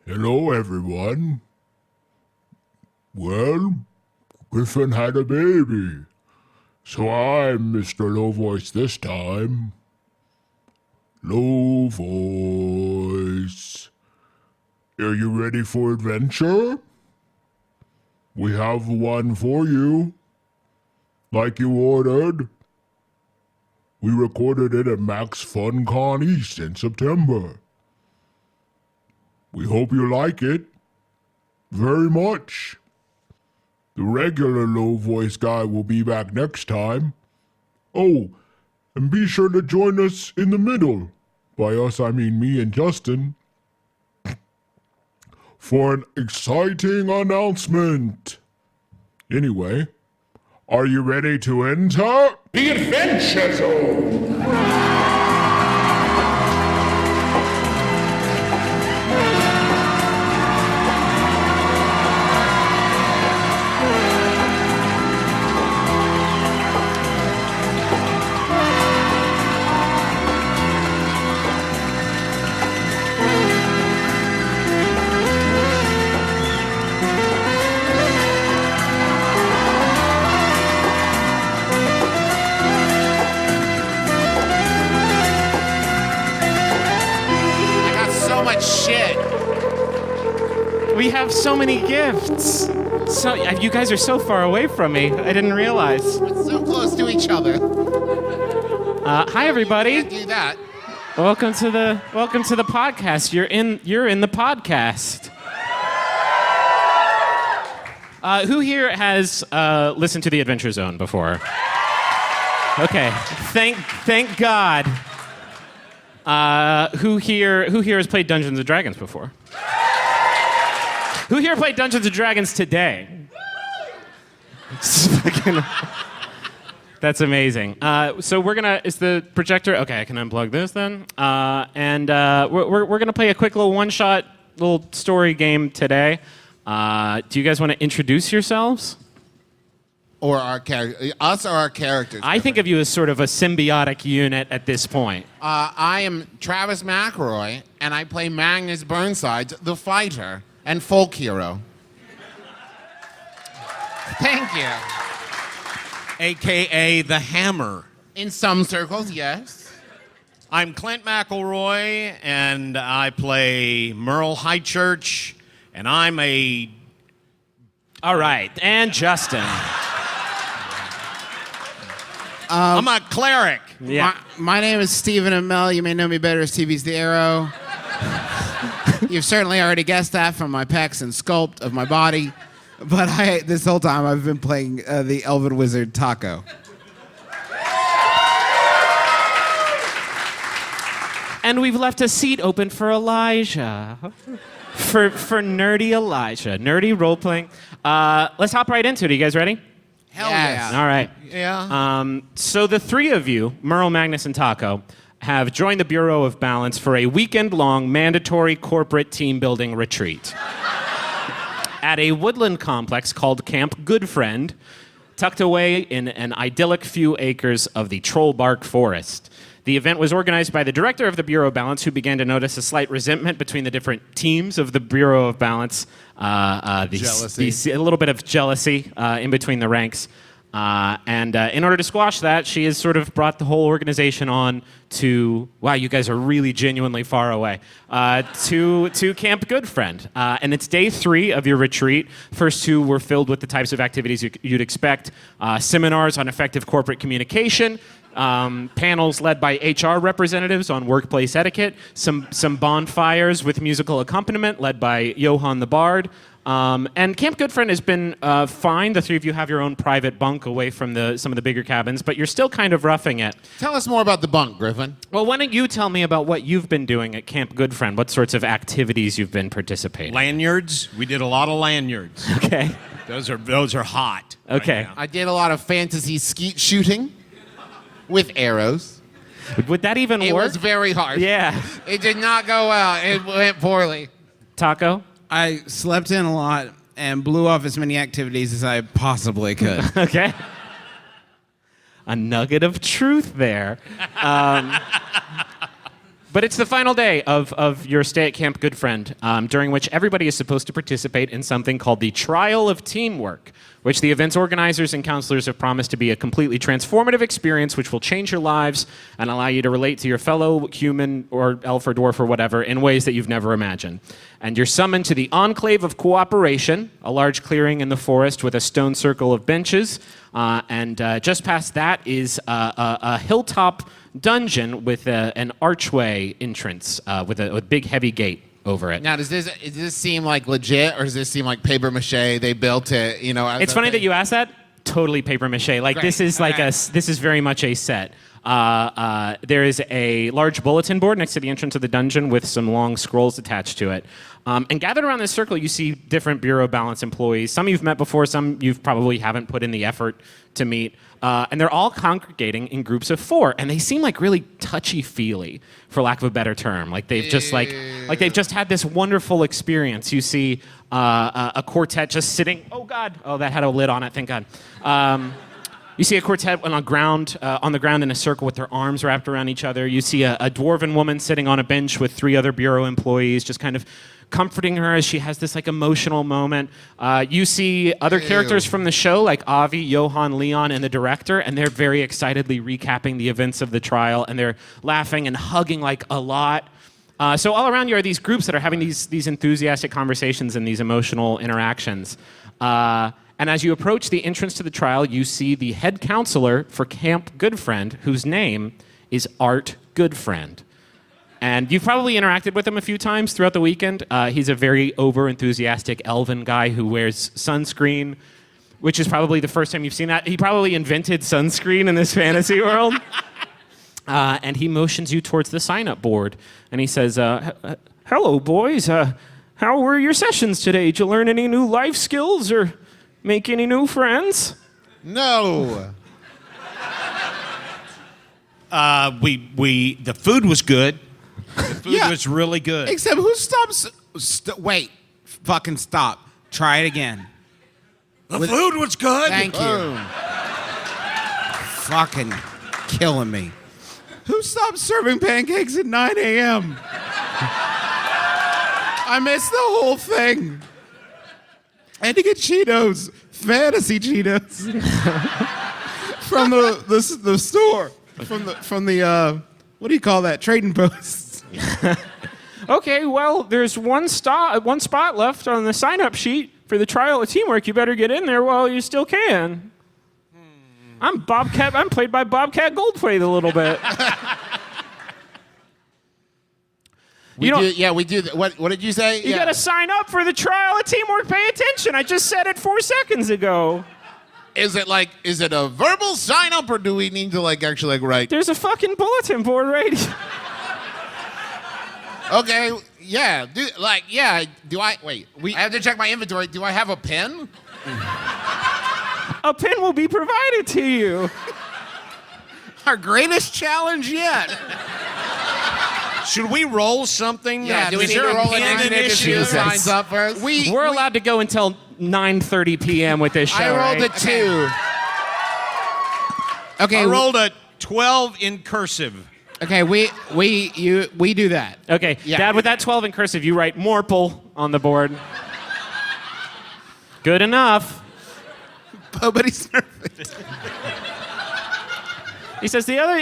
Hello, everyone. Well, Griffin had a baby, so I'm Mr. Low Voice this time. Low Voice. Are you ready for adventure? We have one for you. Like you ordered. We recorded it at MaxFunCon East in September. We hope you like it. Very much. The regular Low Voice guy will be back next time. Oh, and be sure to join us in the middle. By us, I mean me and Justin. For an exciting announcement. Anyway, are you ready to enter the Adventure Zone? We have so many gifts. So you guys are so far away from me. I didn't realize. We're so close to each other. Hi, everybody. You can't do that. Welcome to the podcast. You're in the podcast. Who here has listened to the Adventure Zone before? Okay. Thank God. Who here has played Dungeons & Dragons before? Who here played Dungeons & Dragons today? That's amazing. So we're gonna, is the projector, okay, I can unplug this then. We're gonna play a quick little one-shot little story game today. Do you guys wanna introduce yourselves? Or our character, us or our characters? I think of you as sort of a symbiotic unit at this point. I am Travis McElroy, and I play Magnus Burnside, the fighter and folk hero. Thank you. AKA the Hammer. In some circles, yes. I'm Clint McElroy, and I play Merle Highchurch, and I'm a... All right, and Justin. I'm a cleric. Yeah. My name is Stephen Amell. You may know me better as TV's The Arrow. You've certainly already guessed that from my pecs and sculpt of my body. But this whole time I've been playing the Elven Wizard Taco. And we've left a seat open for Elijah. For nerdy Elijah. Nerdy role-playing. Let's hop right into it. Are you guys ready? Hell yes. All right. Yeah. So the three of you, Merle, Magnus, and Taco, have joined the Bureau of Balance for a weekend-long mandatory corporate team-building retreat at a woodland complex called Camp Goodfriend, tucked away in an idyllic few acres of the Trollbark Forest. The event was organized by the director of the Bureau of Balance, who began to notice a slight resentment between the different teams of the Bureau of Balance. Jealousy. A little bit of jealousy in between the ranks. And in order to squash that, she has sort of brought the whole organization on to, wow, you guys are really genuinely far away, to Camp Goodfriend. And it's day 3 of your retreat. First 2 were filled with the types of activities you'd expect. Seminars on effective corporate communication, panels led by HR representatives on workplace etiquette, some bonfires with musical accompaniment led by Johann the Bard. And Camp Goodfriend has been fine. The 3 of you have your own private bunk away from some of the bigger cabins, but you're still kind of roughing it. Tell us more about the bunk, Griffin. Well, why don't you tell me about what you've been doing at Camp Goodfriend? What sorts of activities you've been participating in? Lanyards. We did a lot of lanyards. Okay. Those are hot. Okay. Right now. I did a lot of fantasy skeet shooting with arrows. Would that even It work? was very hard. Yeah. It did not go well. It went poorly. Taco? I slept in a lot and blew off as many activities as I possibly could. Okay. A nugget of truth there. But But it's the final day of your stay at Camp Good Friend, during which everybody is supposed to participate in something called the Trial of Teamwork, which the event's organizers and counselors have promised to be a completely transformative experience which will change your lives and allow you to relate to your fellow human or elf or dwarf or whatever in ways that you've never imagined. And you're summoned to the Enclave of Cooperation, a large clearing in the forest with a stone circle of benches. And just past that is a hilltop dungeon with an archway entrance with a big heavy gate over it. Now, does this seem like legit, or does this seem like paper mache? They built it, you know. It's funny that you asked that. Totally paper mache. Like Great. this is like this is very much a set. There is a large bulletin board next to the entrance of the dungeon with some long scrolls attached to it. And gathered around this circle, you see different Bureau Balance employees. Some you've met before, some you probably haven't put in the effort to meet. And they're all congregating in groups of 4, and they seem like really touchy-feely, for lack of a better term. Like they've just they've just had this wonderful experience. You see a quartet just sitting. Oh God! Oh, that had a lid on it. Thank God. You see a quartet on the ground in a circle with their arms wrapped around each other. You see a dwarven woman sitting on a bench with 3 other bureau employees, just kind of comforting her as she has this like emotional moment. You see other characters from the show like Avi, Johan, Leon, and the director, and they're very excitedly recapping the events of the trial, and they're laughing and hugging like a lot. So all around you are these groups that are having these enthusiastic conversations and these emotional interactions. And as you approach the entrance to the trial, you see the head counselor for Camp Goodfriend, whose name is Art Goodfriend. And you've probably interacted with him a few times throughout the weekend. He's a very over-enthusiastic elven guy who wears sunscreen, which is probably the first time you've seen that. He probably invented sunscreen in this fantasy world. And he motions you towards the sign-up board. And he says, hello, boys. How were your sessions today? Did you learn any new life skills or make any new friends? No. The food was good. The food was really good. Except who stops? Wait. Fucking stop. Try it again. The food was good. Thank you. Fucking killing me. Who stopped serving pancakes at 9 a.m.? I missed the whole thing. I had to get Cheetos, fantasy Cheetos, from the store, from the what do you call that? Trading Post. Okay, well, there's one spot left on the sign-up sheet for the Trial of Teamwork. You better get in there while you still can. I'm played by Bobcat Goldthwait a little bit. We do. What did you say? You gotta sign up for the Trial of Teamwork. Pay attention. I just said it 4 seconds ago. Is it a verbal sign up, or do we need to actually write? There's a fucking bulletin board right here. Okay, yeah. Do I wait? I have to check my inventory. Do I have a pen? A pen will be provided to you. Our greatest challenge yet. Should we roll something? Yeah, do we need to roll an initiative? Signs up first. We're allowed to go until 9:30 p.m. with this show. I rolled right? a 2. Okay, I rolled a 12 in cursive. Okay, we do that. Okay, Yeah. Dad, with that 12 in cursive, you write Morple on the board. Good enough. Nobody's nervous. He says, the other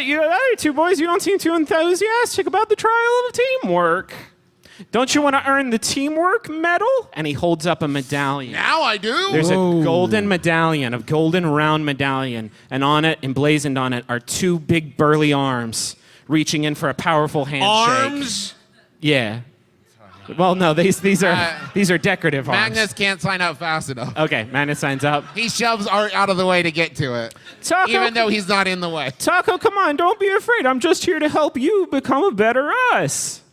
2 boys, you don't seem too enthusiastic about the Trial of Teamwork. Don't you want to earn the Teamwork medal? And he holds up a medallion. Now I do. There's a golden medallion, a golden round medallion, and on it, emblazoned on it, are 2 big burly arms reaching in for a powerful handshake. Arms? Yeah. Well, no, these are decorative arms. Magnus can't sign up fast enough. Okay, Magnus signs up. He shoves Art out of the way to get to it, Taco, even though he's not in the way. Taco, come on, don't be afraid. I'm just here to help you become a better us.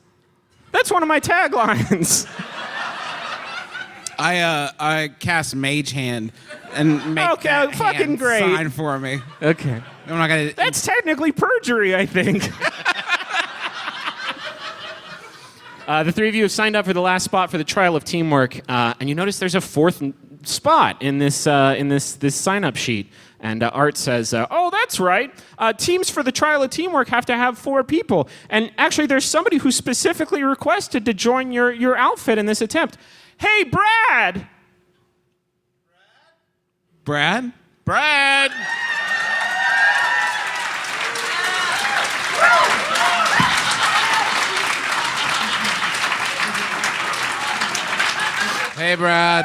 That's one of my taglines. I cast Mage Hand and make that fucking hand great. sign for me. Okay. I'm not gonna. That's technically perjury, I think. The 3 of you have signed up for the last spot for the Trial of Teamwork, and you notice there's a 4th spot in this sign-up sheet. And Art says, oh, that's right. Teams for the trial of teamwork have to have 4 people. And actually, there's somebody who specifically requested to join your outfit in this attempt. Hey, Brad! Brad? Brad! Hey, Brad.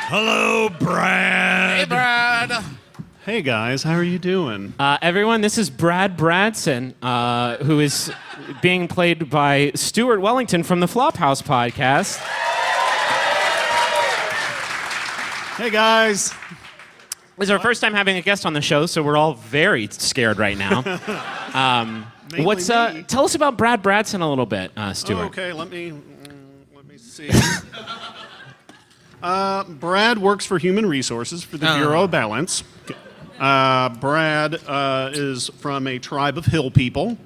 Hello, Brad. Hey, Brad. Hey guys, how are you doing? Everyone, this is Brad Bradson, who is being played by Stuart Wellington from the Flophouse podcast. Hey guys. This is our first time having a guest on the show, so we're all very scared right now. Mainly me. Tell us about Brad Bradson a little bit, Stuart. Oh, okay, let me see. Brad works for Human Resources for the Bureau of Balance. Brad is from a tribe of hill people.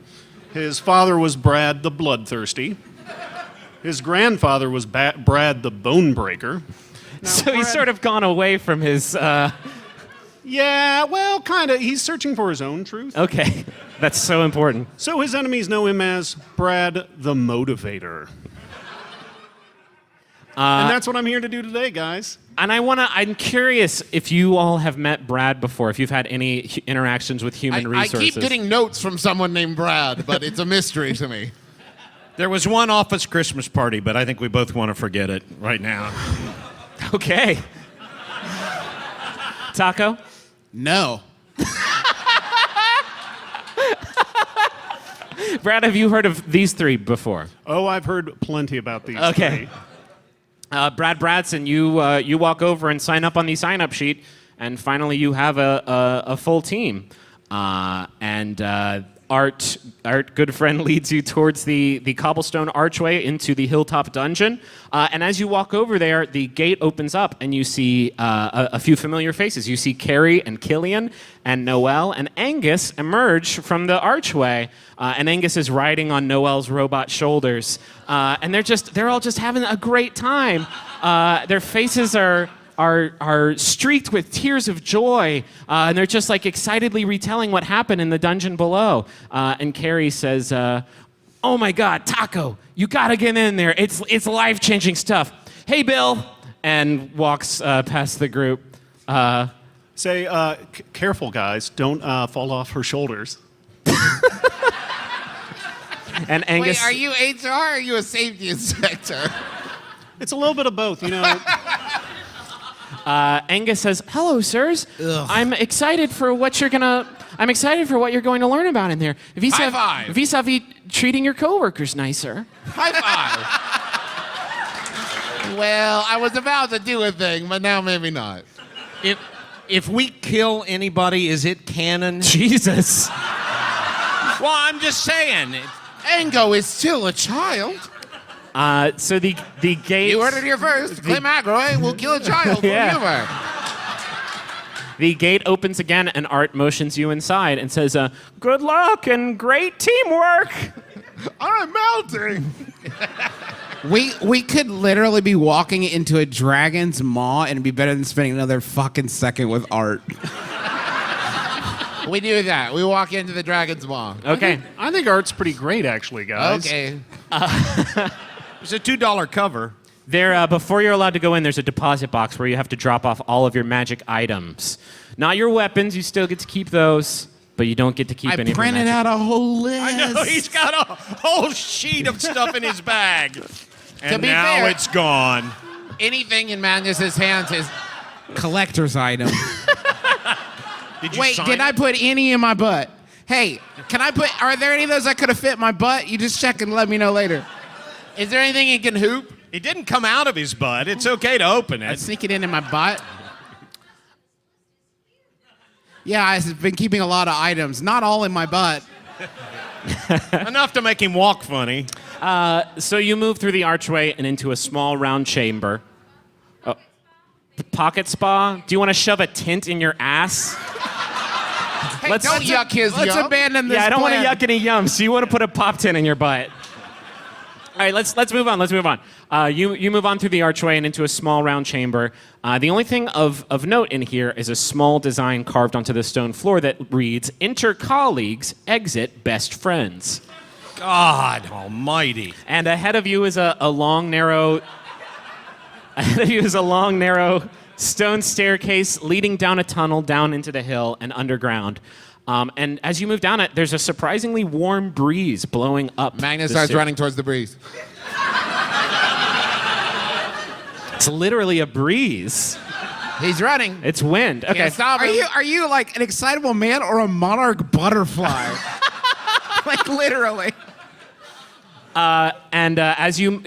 His father was Brad the Bloodthirsty. His grandfather was Brad the Bone Breaker. So he's sort of gone away from his... Yeah, well, kind of. He's searching for his own truth. Okay, that's so important. So his enemies know him as Brad the Motivator. And that's what I'm here to do today, guys. And I'm curious if you all have met Brad before, if you've had any interactions with Human I Resources. keep getting notes from someone named Brad, but it's a mystery to me. There was one office Christmas party, but I think we both want to forget it right now. Okay. Taco? No. Brad, have you heard of these 3 before? Oh, I've heard plenty about these Okay. 3. Brad Bradson, you walk over and sign up on the sign-up sheet, and finally you have a full team. Art, good friend, leads you towards the cobblestone archway into the hilltop dungeon. And as you walk over there, the gate opens up, and you see a few familiar faces. You see Carrie and Killian and Noelle and Angus emerge from the archway. And Angus is riding on Noelle's robot shoulders. And they're all just having a great time. Their faces are streaked with tears of joy, and they're just like excitedly retelling what happened in the dungeon below. And Carrie says, "Oh my God, Taco, you gotta get in there. It's life-changing stuff. Hey, Bill," and walks past the group. Say, careful, guys. Don't fall off her shoulders. And Angus, Wait, are you HR or are you a safety inspector? It's a little bit of both, you know. Angus says, "Hello, sirs. I'm excited for what you're going to learn about in there. High five. Vis-a-vis treating your coworkers nicer." High five. Well, I was about to do a thing, but now maybe not. If we kill anybody, is it canon? Jesus. Well, I'm just saying. Ango is still a child. So the gate. You heard it here first. Clay McElroy will kill a child Yeah. forever. The gate opens again, and Art motions you inside and says, "Good luck and great teamwork." I'm melting. We could literally be walking into a dragon's maw and it'd be better than spending another fucking second with Art. We do that. We walk into the dragon's maw. Okay. I think Art's pretty great, actually, guys. Okay. It's a $2 cover. There, before you're allowed to go in, there's a deposit box where you have to drop off all of your magic items. Not your weapons. You still get to keep those, but you don't get to keep I any of your printed magic. out a whole list. I know, he's got a whole sheet of stuff in his bag. And be now fair- it's gone. Anything in Magnus's hands is collector's item. Did you Wait, sign did it? I put any in my butt? Hey, are there any of those that could have fit my butt? You just check and let me know later. Is there anything you can hoop? It didn't come out of his butt. It's okay to open I'd it. sneak it in my butt. Yeah, I've been keeping a lot of items. Not all in my butt. Enough to make him walk funny. So you move through the archway and into a small round chamber. Pocket spa? Do you want to shove a tint in your ass? Hey, don't yuck his Let's yum. abandon this Yeah, I don't want to plan. yuck any yums. So you want to put a pop tint in your butt. right, let's move on. Let's move on. You move on through the archway and into a small round chamber. The only thing of note in here is a small design carved onto the stone floor that reads, "Enter colleagues, exit best friends." God almighty. And ahead of you is a long, narrow stone staircase leading down a tunnel down into the hill and underground. And as you move down it, there's a surprisingly warm breeze blowing up. Magnus starts running towards the breeze. It's literally a breeze. He's running. It's wind. Okay. Can't stop him. Are you like an excitable man or a monarch butterfly? Like literally. And as you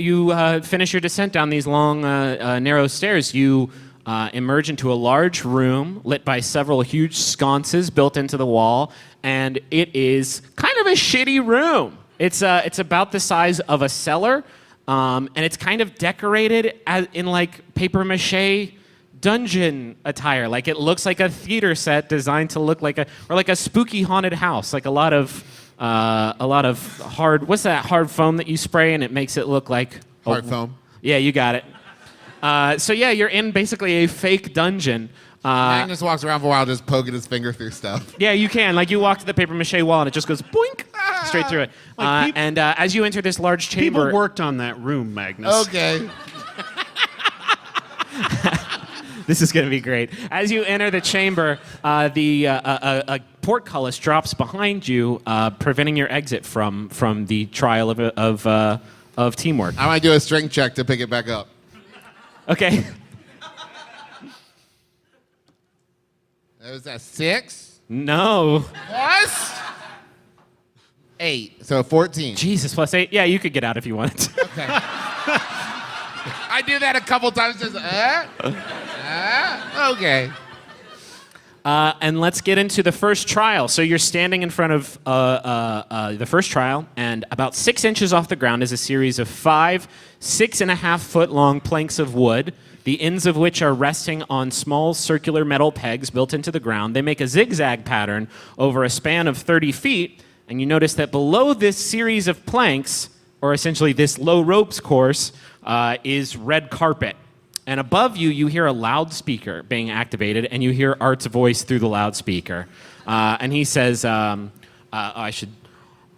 finish your descent down these long, narrow stairs, you emerge into a large room lit by several huge sconces built into the wall, and it is kind of a shitty room. It's about the size of a cellar, and it's kind of decorated in like paper mache dungeon attire. Like it looks like a theater set designed to look like a spooky haunted house. Like a lot of hard. What's that hard foam that you spray and it makes it look like Hard foam. Yeah, you got it. So yeah, you're in basically a fake dungeon. Magnus walks around for a while just poking his finger through stuff. Yeah, you can. Like you walk to the paper mache wall and it just goes boink straight through it. Like And as you enter this large chamber, People worked on that room, Magnus. Okay. this is going to be great. As you enter the chamber, a portcullis drops behind you, preventing your exit from the trial of teamwork. I might do a strength check to pick it back up. Okay. That was a 6? No. Plus 8. So 14. Jesus, plus 8. Yeah, you could get out if you wanted to. Okay. I do that a couple times. Just, okay. And let's get into the first trial. So you're standing in front of the first trial, and about 6 inches off the ground is a series of 5 6.5-foot long planks of wood, the ends of which are resting on small circular metal pegs built into the ground. They make a zigzag pattern over a span of 30 feet, and you notice that below this series of planks, or essentially this low ropes course, is red carpet. And above you, you hear a loudspeaker being activated, and you hear Art's voice through the loudspeaker. And he says, I should...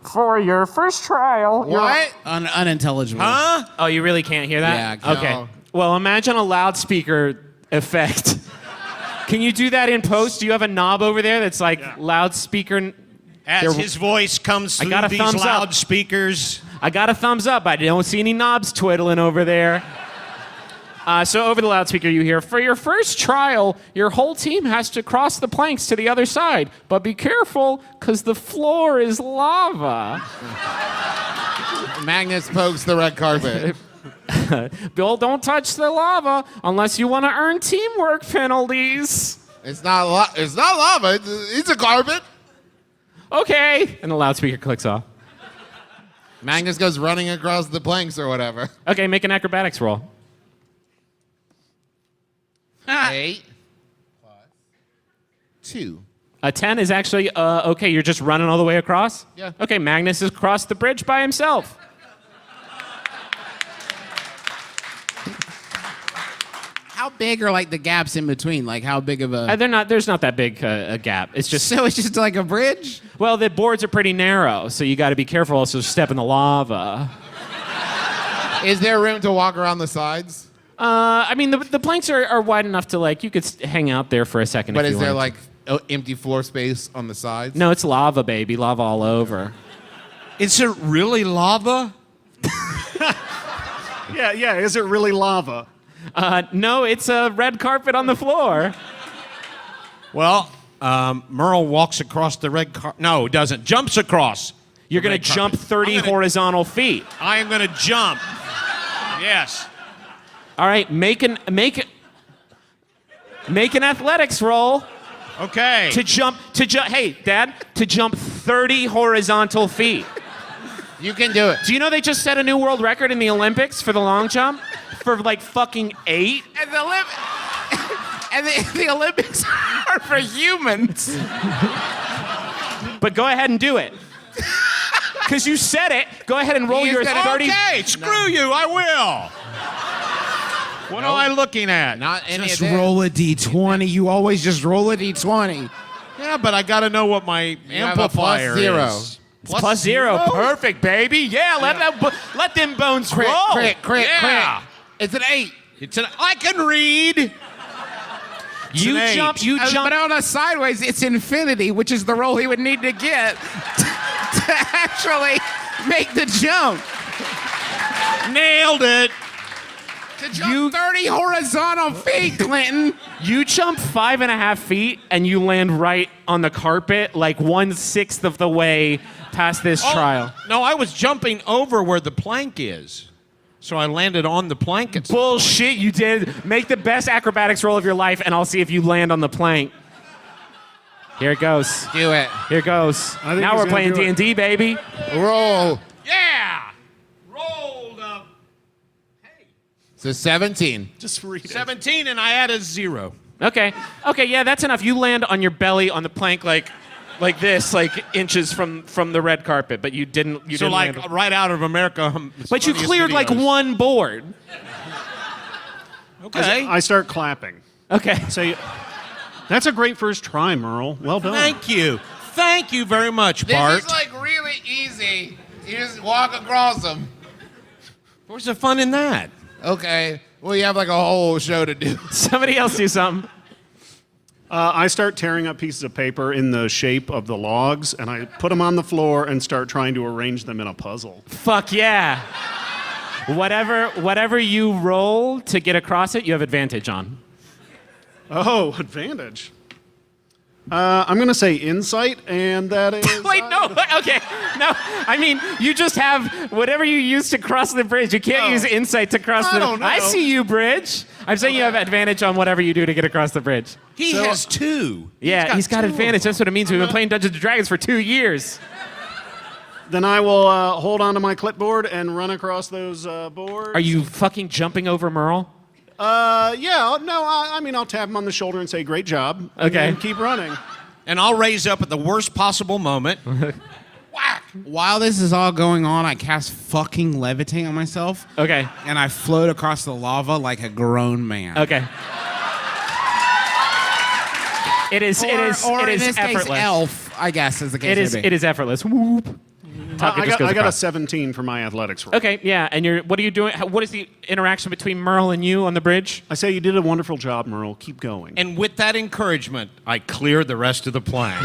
For your first trial... What? Unintelligible. Huh? Oh, you really can't hear that? Yeah, Okay. no. Well, imagine a loudspeaker effect. Can you do that in post? Do you have a knob over there that's like loudspeaker? As his voice comes I through got a these thumbs up. loudspeakers. I got a thumbs up. I don't see any knobs twiddling over there. So over the loudspeaker you hear, for your first trial, your whole team has to cross the planks to the other side. But be careful, because the floor is lava. Magnus pokes the red carpet. Bill, don't touch the lava unless you want to earn teamwork penalties. It's not lava. It's a carpet. Okay. And the loudspeaker clicks off. Magnus goes running across the planks or whatever. Okay, make an acrobatics roll. 8 plus 2. A 10 is actually, okay, you're just running all the way across? Yeah. Okay, Magnus has crossed the bridge by himself. How big are like the gaps in between? Like how big of a... There's not that big a gap. It's just, So it's just like a bridge? well, the boards are pretty narrow, so you got to be careful also step in the lava. Is there room to walk around the sides? I mean, the planks are wide enough to, like, you could hang out there for a second But if is you there wanted like empty floor space on the sides? No, it's lava, baby. Lava all over. Is it really lava? Yeah. Is it really lava? No, it's a red carpet on the floor. Well, Merle walks across the red carpet. No, doesn't. Jumps across. You're the going red to jump carpet. 30 I'm gonna- horizontal feet. I am going to jump. Yes. All right, make an athletics roll Okay. to jump. Hey, Dad, to jump 30 horizontal feet. You can do it. Do you know they just set a new world record in the Olympics for the long jump? For like fucking 8? And the Olympics are for humans. But go ahead and do it. Because you said it, Go ahead and roll He is your gonna- 30. Okay, screw you, I will. What am I looking at? Not any Just of that. roll a d20. You always just roll a d20. Yeah, but I got to know what my have a amplifier plus zero. is. It's plus zero. Perfect, baby. Yeah, let them bones Crit, roll. crit. Yeah. It's an 8. I can read. You an jump. 8. You But jump. on a sideways, it's infinity, which is the roll he would need to get to actually make the jump. Nailed it. To jump 30 horizontal feet, Clinton. You jump 5.5 feet and you land right on the carpet, like 1/6 of the way past this trial. No, I was jumping over where the plank is. So I landed on the plank. At some Bullshit, you did. Make the best acrobatics roll of your life, and I'll see if you land on the plank. Here it goes. Do it. Here it goes. think Now he's we're gonna playing do it. D&D, baby. Roll. Yeah. Rolled up. So 17. Just read it. 17 and I added 0. Okay. Okay, yeah, that's enough. You land on your belly on the plank like this, like inches from the red carpet, but you didn't. You So didn't like land. right out of America. But you cleared like one board. Okay. I start clapping. Okay. Say, that's a great first try, Merle. Well done. Thank you. Thank you very much, This Bart. is like really easy. You just walk across them. Where's the fun in that? Okay. Well, you have like a whole show to do. Somebody else do something. I start tearing up pieces of paper in the shape of the logs, and I put them on the floor and start trying to arrange them in a puzzle. Fuck yeah. Whatever you roll to get across it, you have advantage on. Oh, advantage. I'm going to say insight, and that is... Wait, no. Okay. No. I mean, you just have whatever you use to cross the bridge. You can't use insight to cross the don't know. I see you, bridge. I'm saying you have advantage on whatever you do to get across the bridge. He has 2. Yeah, he's got two. advantage. That's what it means. We've been playing Dungeons & Dragons for 2 years. Then I will hold onto my clipboard and run across those boards. Are you fucking jumping over Merle? Yeah, no, I mean, I'll tap him on the shoulder and say, great job. And Okay. then keep running. And I'll raise up at the worst possible moment. Whack. While this is all going on, I cast fucking levitate on myself, Okay. and I float across the lava like a grown man. Okay. It is Or in this effortless. case, elf, I guess, is the case. It is effortless. Whoop. Tucker I just goes got a across. 17 for my athletics roll. Okay, yeah, and what are you doing? What is the interaction between Merle and you on the bridge? I say you did a wonderful job, Merle. Keep going. And with that encouragement, I cleared the rest of the plank.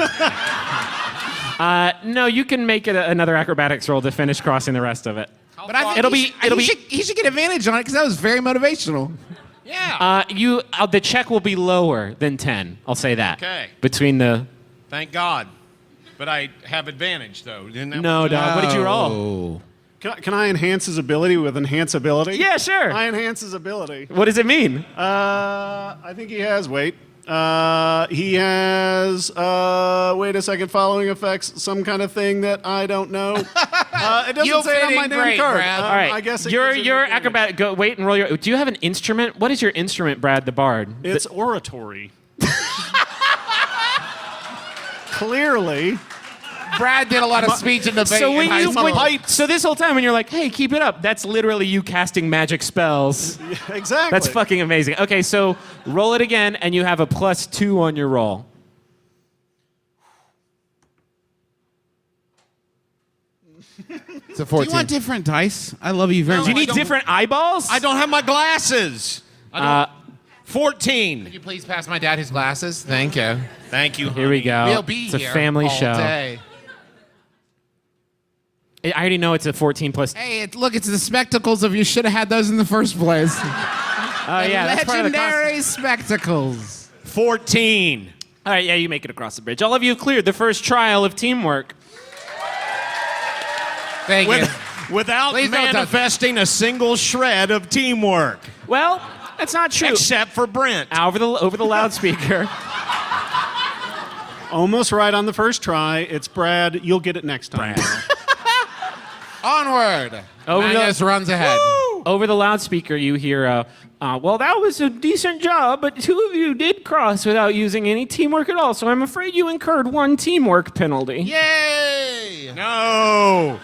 No, you can make it another acrobatics roll to finish crossing the rest of it. But I think It'll be- he should get advantage on it because that was very motivational. Yeah. The check will be lower than 10. I'll say that. Okay. Between the Thank God. But I have advantage, though. Isn't that no, what- dog. What did you roll? Can I enhance his ability with enhance ability? Yeah, sure. I enhance his ability. What does it mean? I think he has, he has, wait a second, following effects, some kind of thing that I don't know. It doesn't You'll say it fit on my in damn great, card. Brad. All right. I guess it your gives you advantage. acrobat. Go wait and roll your. Do you have an instrument? What is your instrument, Brad the Bard? It's oratory. Clearly. Brad did a lot of speech and debate in high school. So this whole time when you're like, hey, keep it up, that's literally you casting magic spells. Exactly. That's fucking amazing. Okay, so roll it again, and you have a +2 on your roll. It's a Do 14. you want different dice? I love you very Do you much. need different eyeballs? I don't have my glasses. 14. Could you please pass my dad his glasses? Thank you. Thank you. Here we go. We'll be it's a here family all show. day. I already know it's a 14 plus. Hey, look, it's the spectacles of you should have had those in the first place. Oh yeah, that's part of the costume. Legendary spectacles. 14. All right, yeah, you make it across the bridge. All of you have cleared the first trial of teamwork. Thank you. Without Please don't touch manifesting a single shred of teamwork. Well, that's not true. Except for Brent. Over the loudspeaker. Almost right on the first try. It's Brad. You'll get it next time. Onward. Over the- Magnus runs ahead. Over the loudspeaker, you hear, well, that was a decent job, but 2 of you did cross without using any teamwork at all, so I'm afraid you incurred 1 teamwork penalty. Yay! No.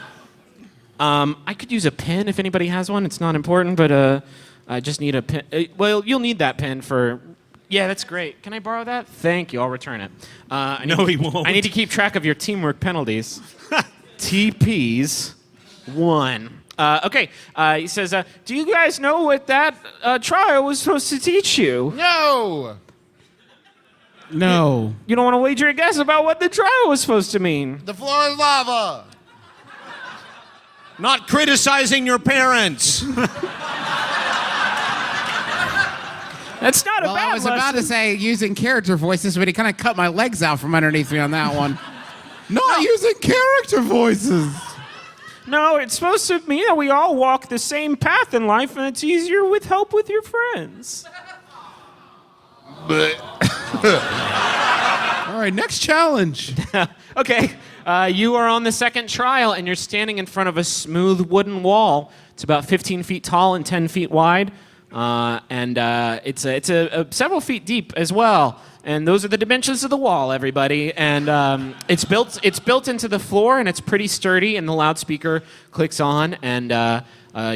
I could use a pen if anybody has one. It's not important, but I just need a pen. Well, you'll need that pen for... Yeah, that's great. Can I borrow that? Thank you. I'll return it. No, he won't. I need to keep track of your teamwork penalties. TPs 1. Okay. He says, do you guys know what that trial was supposed to teach you? No. No. You don't want to wager a guess about what the trial was supposed to mean? The floor is lava. Not criticizing your parents. That's not a Well, bad I was about to say using character voices, but he kind of cut my legs out from underneath me on that one. Not using character voices. No, it's supposed to mean that we all walk the same path in life, and it's easier with help with your friends. All right, next challenge. Okay, you are on the second trial, and you're standing in front of a smooth wooden wall. It's about 15 feet tall and 10 feet wide, and it's several feet deep as well. And those are the dimensions of the wall, everybody. And it's built into the floor, and it's pretty sturdy. And the loudspeaker clicks on, and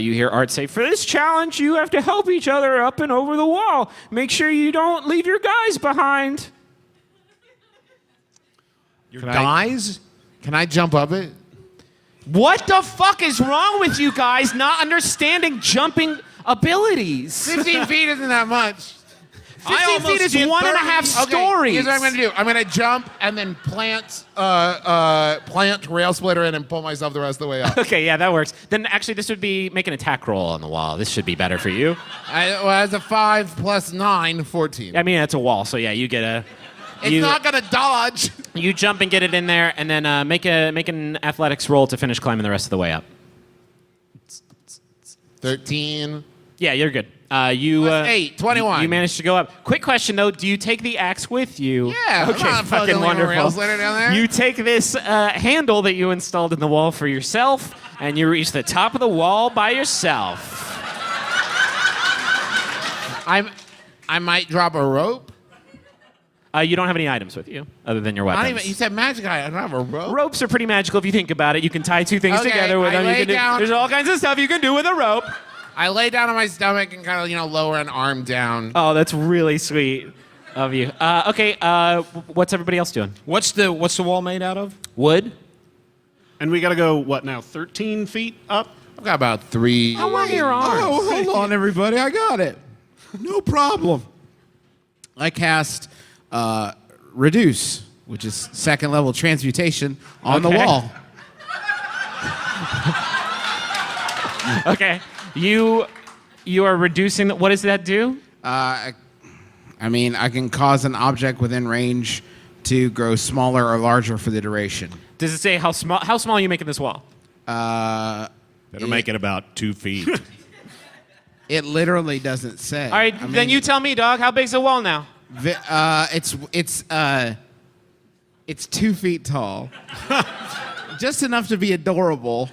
you hear Art say, "For this challenge, you have to help each other up and over the wall. Make sure you don't leave your guys behind." Your guys? Can I jump up it? What the fuck is wrong with you guys not understanding jumping abilities? 15 feet isn't that much. 15 feet is 1.5 stories. Here's what I'm going to do. I'm going to jump and then plant rail splitter in and pull myself the rest of the way up. Okay, yeah, that works. Then actually, this would be make an attack roll on the wall. This should be better for you. As a 5 plus 9, 14. I mean, that's a wall, so yeah, you get a. It's not going to dodge. You jump and get it in there, and then make an athletics roll to finish climbing the rest of the way up. 13. Yeah, you're good. You Plus 8, 21. You managed to go up. Quick question though: do you take the axe with you? Yeah, I'm Okay. not Fucking fucking wonderful. rail splitter down there. You take this handle that you installed in the wall for yourself, and you reach the top of the wall by yourself. I might drop a rope. You don't have any items with you other than your weapons. You said magic item. I don't have a rope. Ropes are pretty magical if you think about it. You can tie two things Okay, together with I them. lay down. There's all kinds of stuff you can do with a rope. I lay down on my stomach and kind of, lower an arm down. Oh, that's really sweet of you. Okay, what's everybody else doing? What's the wall made out of? Wood? And we got to go, what now, 13 feet up? I've got about 3. How long are your arms? Oh, hold on, everybody. I got it. No problem. I cast Reduce, which is second level transmutation, on the Okay. wall. Okay. You are reducing. What does that do? I can cause an object within range to grow smaller or larger for the duration. Does it say how small? How small are you making this wall? Better make it about 2 feet. It literally doesn't say. All right, then you tell me, dog. How big's the wall now? It's 2 feet tall, just enough to be adorable.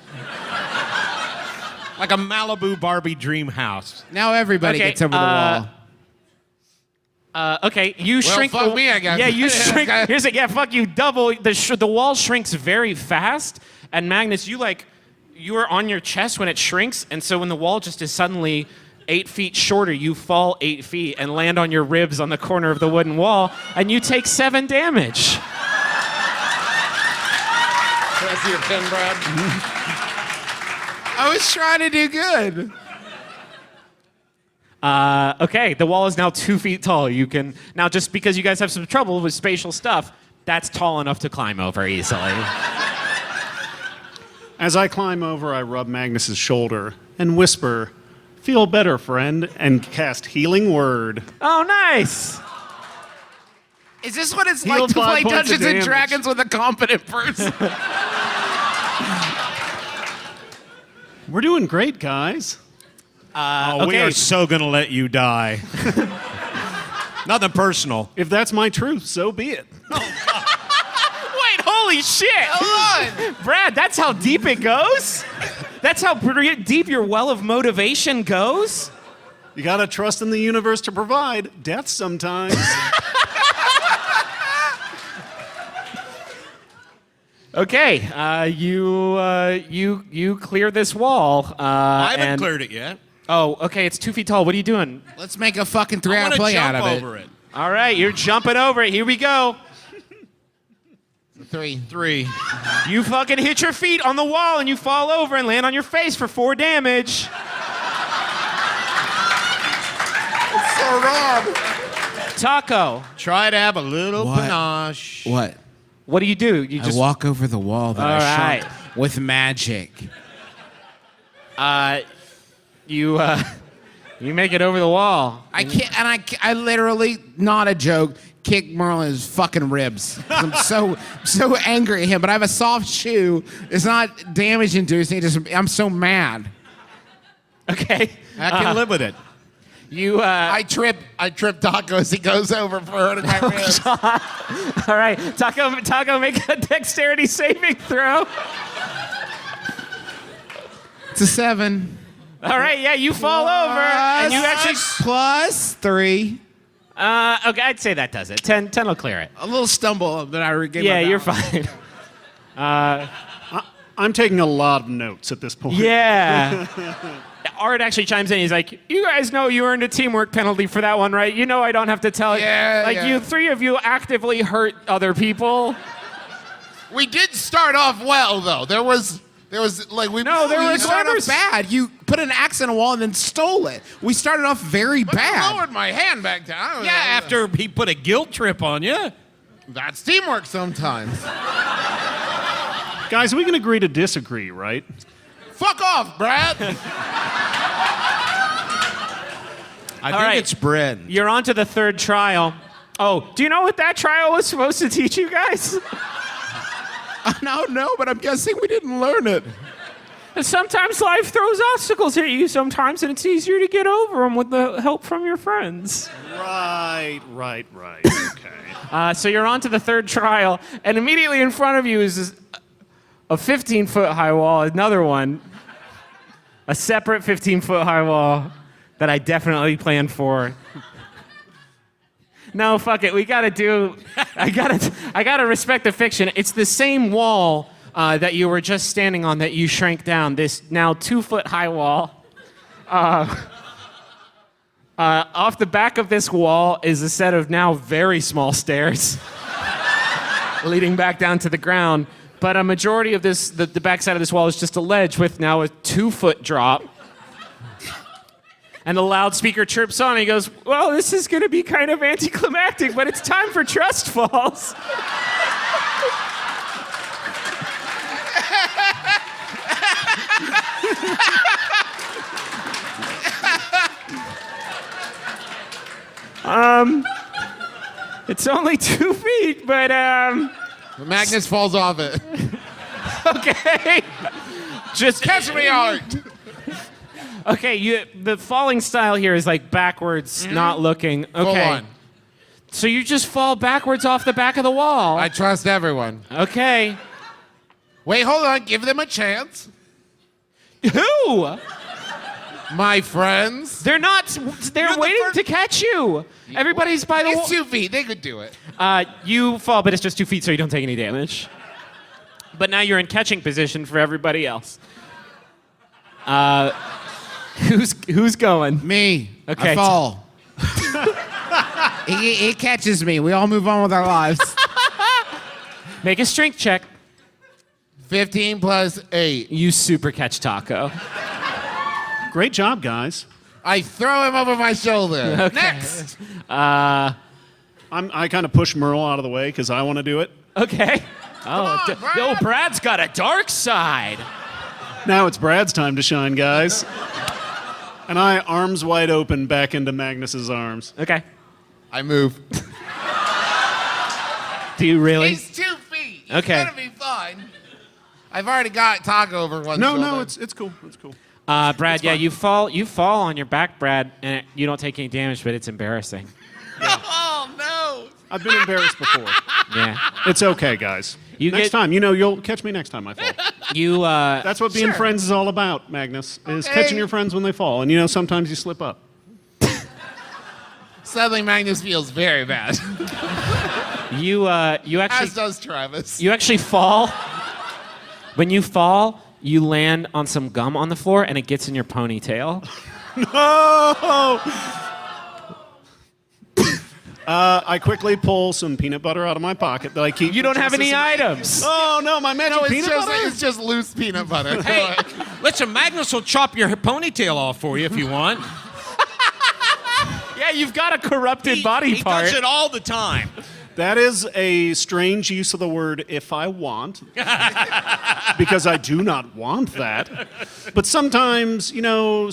Like a Malibu Barbie dream house. Now everybody Okay, gets over the wall. Okay, you shrink. fuck me, I guess. Yeah, you shrink. Here's it. Yeah, fuck you. Double the wall shrinks very fast, and Magnus, you are on your chest when it shrinks, and so when the wall just is suddenly 8 feet shorter, you fall 8 feet and land on your ribs on the corner of the wooden wall, and you take 7 damage. Can I see your pen, Brad? I was trying to do good. Okay, the wall is now 2 feet tall. You can now, just because you guys have some trouble with spatial stuff, that's tall enough to climb over easily. As I climb over, I rub Magnus's shoulder and whisper, "Feel better, friend," and cast Healing Word. Oh, nice. Is this what it's Heal like to 5 play points of Dungeons and damage. Dragons with a competent person? We're doing great, guys. We Okay. are so going to let you die. Nothing personal. If that's my truth, so be it. Wait, holy shit! Hold on. Brad, that's how deep it goes? That's how deep your well of motivation goes? You gotta trust in the universe to provide death sometimes. Okay, you clear this wall. I haven't and- cleared it yet. Oh, okay, it's 2 feet tall. What are you doing? Let's make a fucking I 3-hour want to play out jump of it. over it. All right, you're jumping over it. Here we go. 3. 3. You fucking hit your feet on the wall and you fall over and land on your face for 4 damage. So wrong. Taco, Try to have a little What? panache. What? what do? You I just walk over the wall that All I right. shrunk with magic. you make it over the wall. I can't, and I literally, not a joke, kick Merlin's fucking ribs. I'm so angry at him. But I have a soft shoe. It's not damage inducing. I'm so mad. Okay. I can live with it. You I trip Taco as he goes over for hurting my ribs. all right. Taco, make a dexterity saving throw. It's a 7. All right, yeah, you fall over and you actually plus 3. okay, I'd say that does it. 10 will clear it. A little stumble that I regained. Yeah, my you're balance. fine. I'm taking a lot of notes at this point. Yeah. Art actually chimes in. He's like, "You guys know you earned a teamwork penalty for that one, right? You know I don't have to tell you. Yeah, Like yeah. you 3 of you actively hurt other people. We did start off well, though. There was like we. No, there You was started orders. off bad. You put an axe in a wall and then stole it. We started off very But I bad. lowered my hand back down. Yeah, after he put a guilt trip on you. That's teamwork sometimes. Guys, we can agree to disagree, right? Fuck off, Brad. I All think right. it's bread. You're on to the 3rd trial. Oh, do you know what that trial was supposed to teach you guys? No, but I'm guessing we didn't learn it. And sometimes life throws obstacles at you sometimes, and it's easier to get over them with the help from your friends. Right. Okay. So you're on to the 3rd trial, and immediately in front of you is a 15-foot high wall, another one, a separate 15-foot high wall that I definitely planned for. No, fuck it. I gotta respect the fiction. It's the same wall that you were just standing on that you shrank down. This now 2-foot high wall. Off the back of this wall is a set of now very small stairs leading back down to the ground. But a majority of this, the backside of this wall is just a ledge with now a 2-foot drop. And the loudspeaker chirps on and he goes, "Well, this is going to be kind of anticlimactic, but it's time for trust falls." It's only 2 feet, but Magnus falls off it. okay. Just Catch me, Art. Okay, the falling style here is like backwards, not looking. Okay. Full on. So you just fall backwards off the back of the wall. I trust everyone. Okay. Wait, hold on. Give them a chance. Who? My friends. They're not. They're the waiting first- to catch you. Everybody's by the It's wall. 2 feet. They could do it. You fall, but it's just 2 feet, so you don't take any damage. But now you're in catching position for everybody else. Who's going? Me. Okay. I fall. He catches me. We all move on with our lives. Make a strength check. 15 plus 8. You super catch Taco. Great job, guys. I throw him over my shoulder. Okay. Next. I kind of push Merle out of the way because I want to do it. Okay. on, Brad. Brad's got a dark side. Now it's Brad's time to shine, guys. And I, arms wide open, back into Magnus's arms. Okay. I move. Do you really? He's 2 feet. He's Okay. gonna be fine. I've already got Taco over one No, shoulder. it's cool. It's cool. Brad, yeah, you fall on your back, Brad, and you don't take any damage, but it's embarrassing. Oh, no. I've been embarrassed before. Yeah. It's okay, guys. You next get- time, you'll catch me next time I fall. You That's what being Sure. friends is all about, Magnus, is Okay. catching your friends when they fall. And sometimes you slip up. Suddenly Magnus feels very bad. you As actually does Travis. you actually fall When you fall, you land on some gum on the floor, and it gets in your ponytail. No! I quickly pull some peanut butter out of my pocket that I keep. You don't have any items. items. Oh no, my magic No, peanut butter. it's just loose peanut butter. Hey, listen, Magnus will chop your ponytail off for you if you want. Yeah, you've got a corrupted body he part. does it all the time. That is a strange use of the word "if I want," because I do not want that. But sometimes,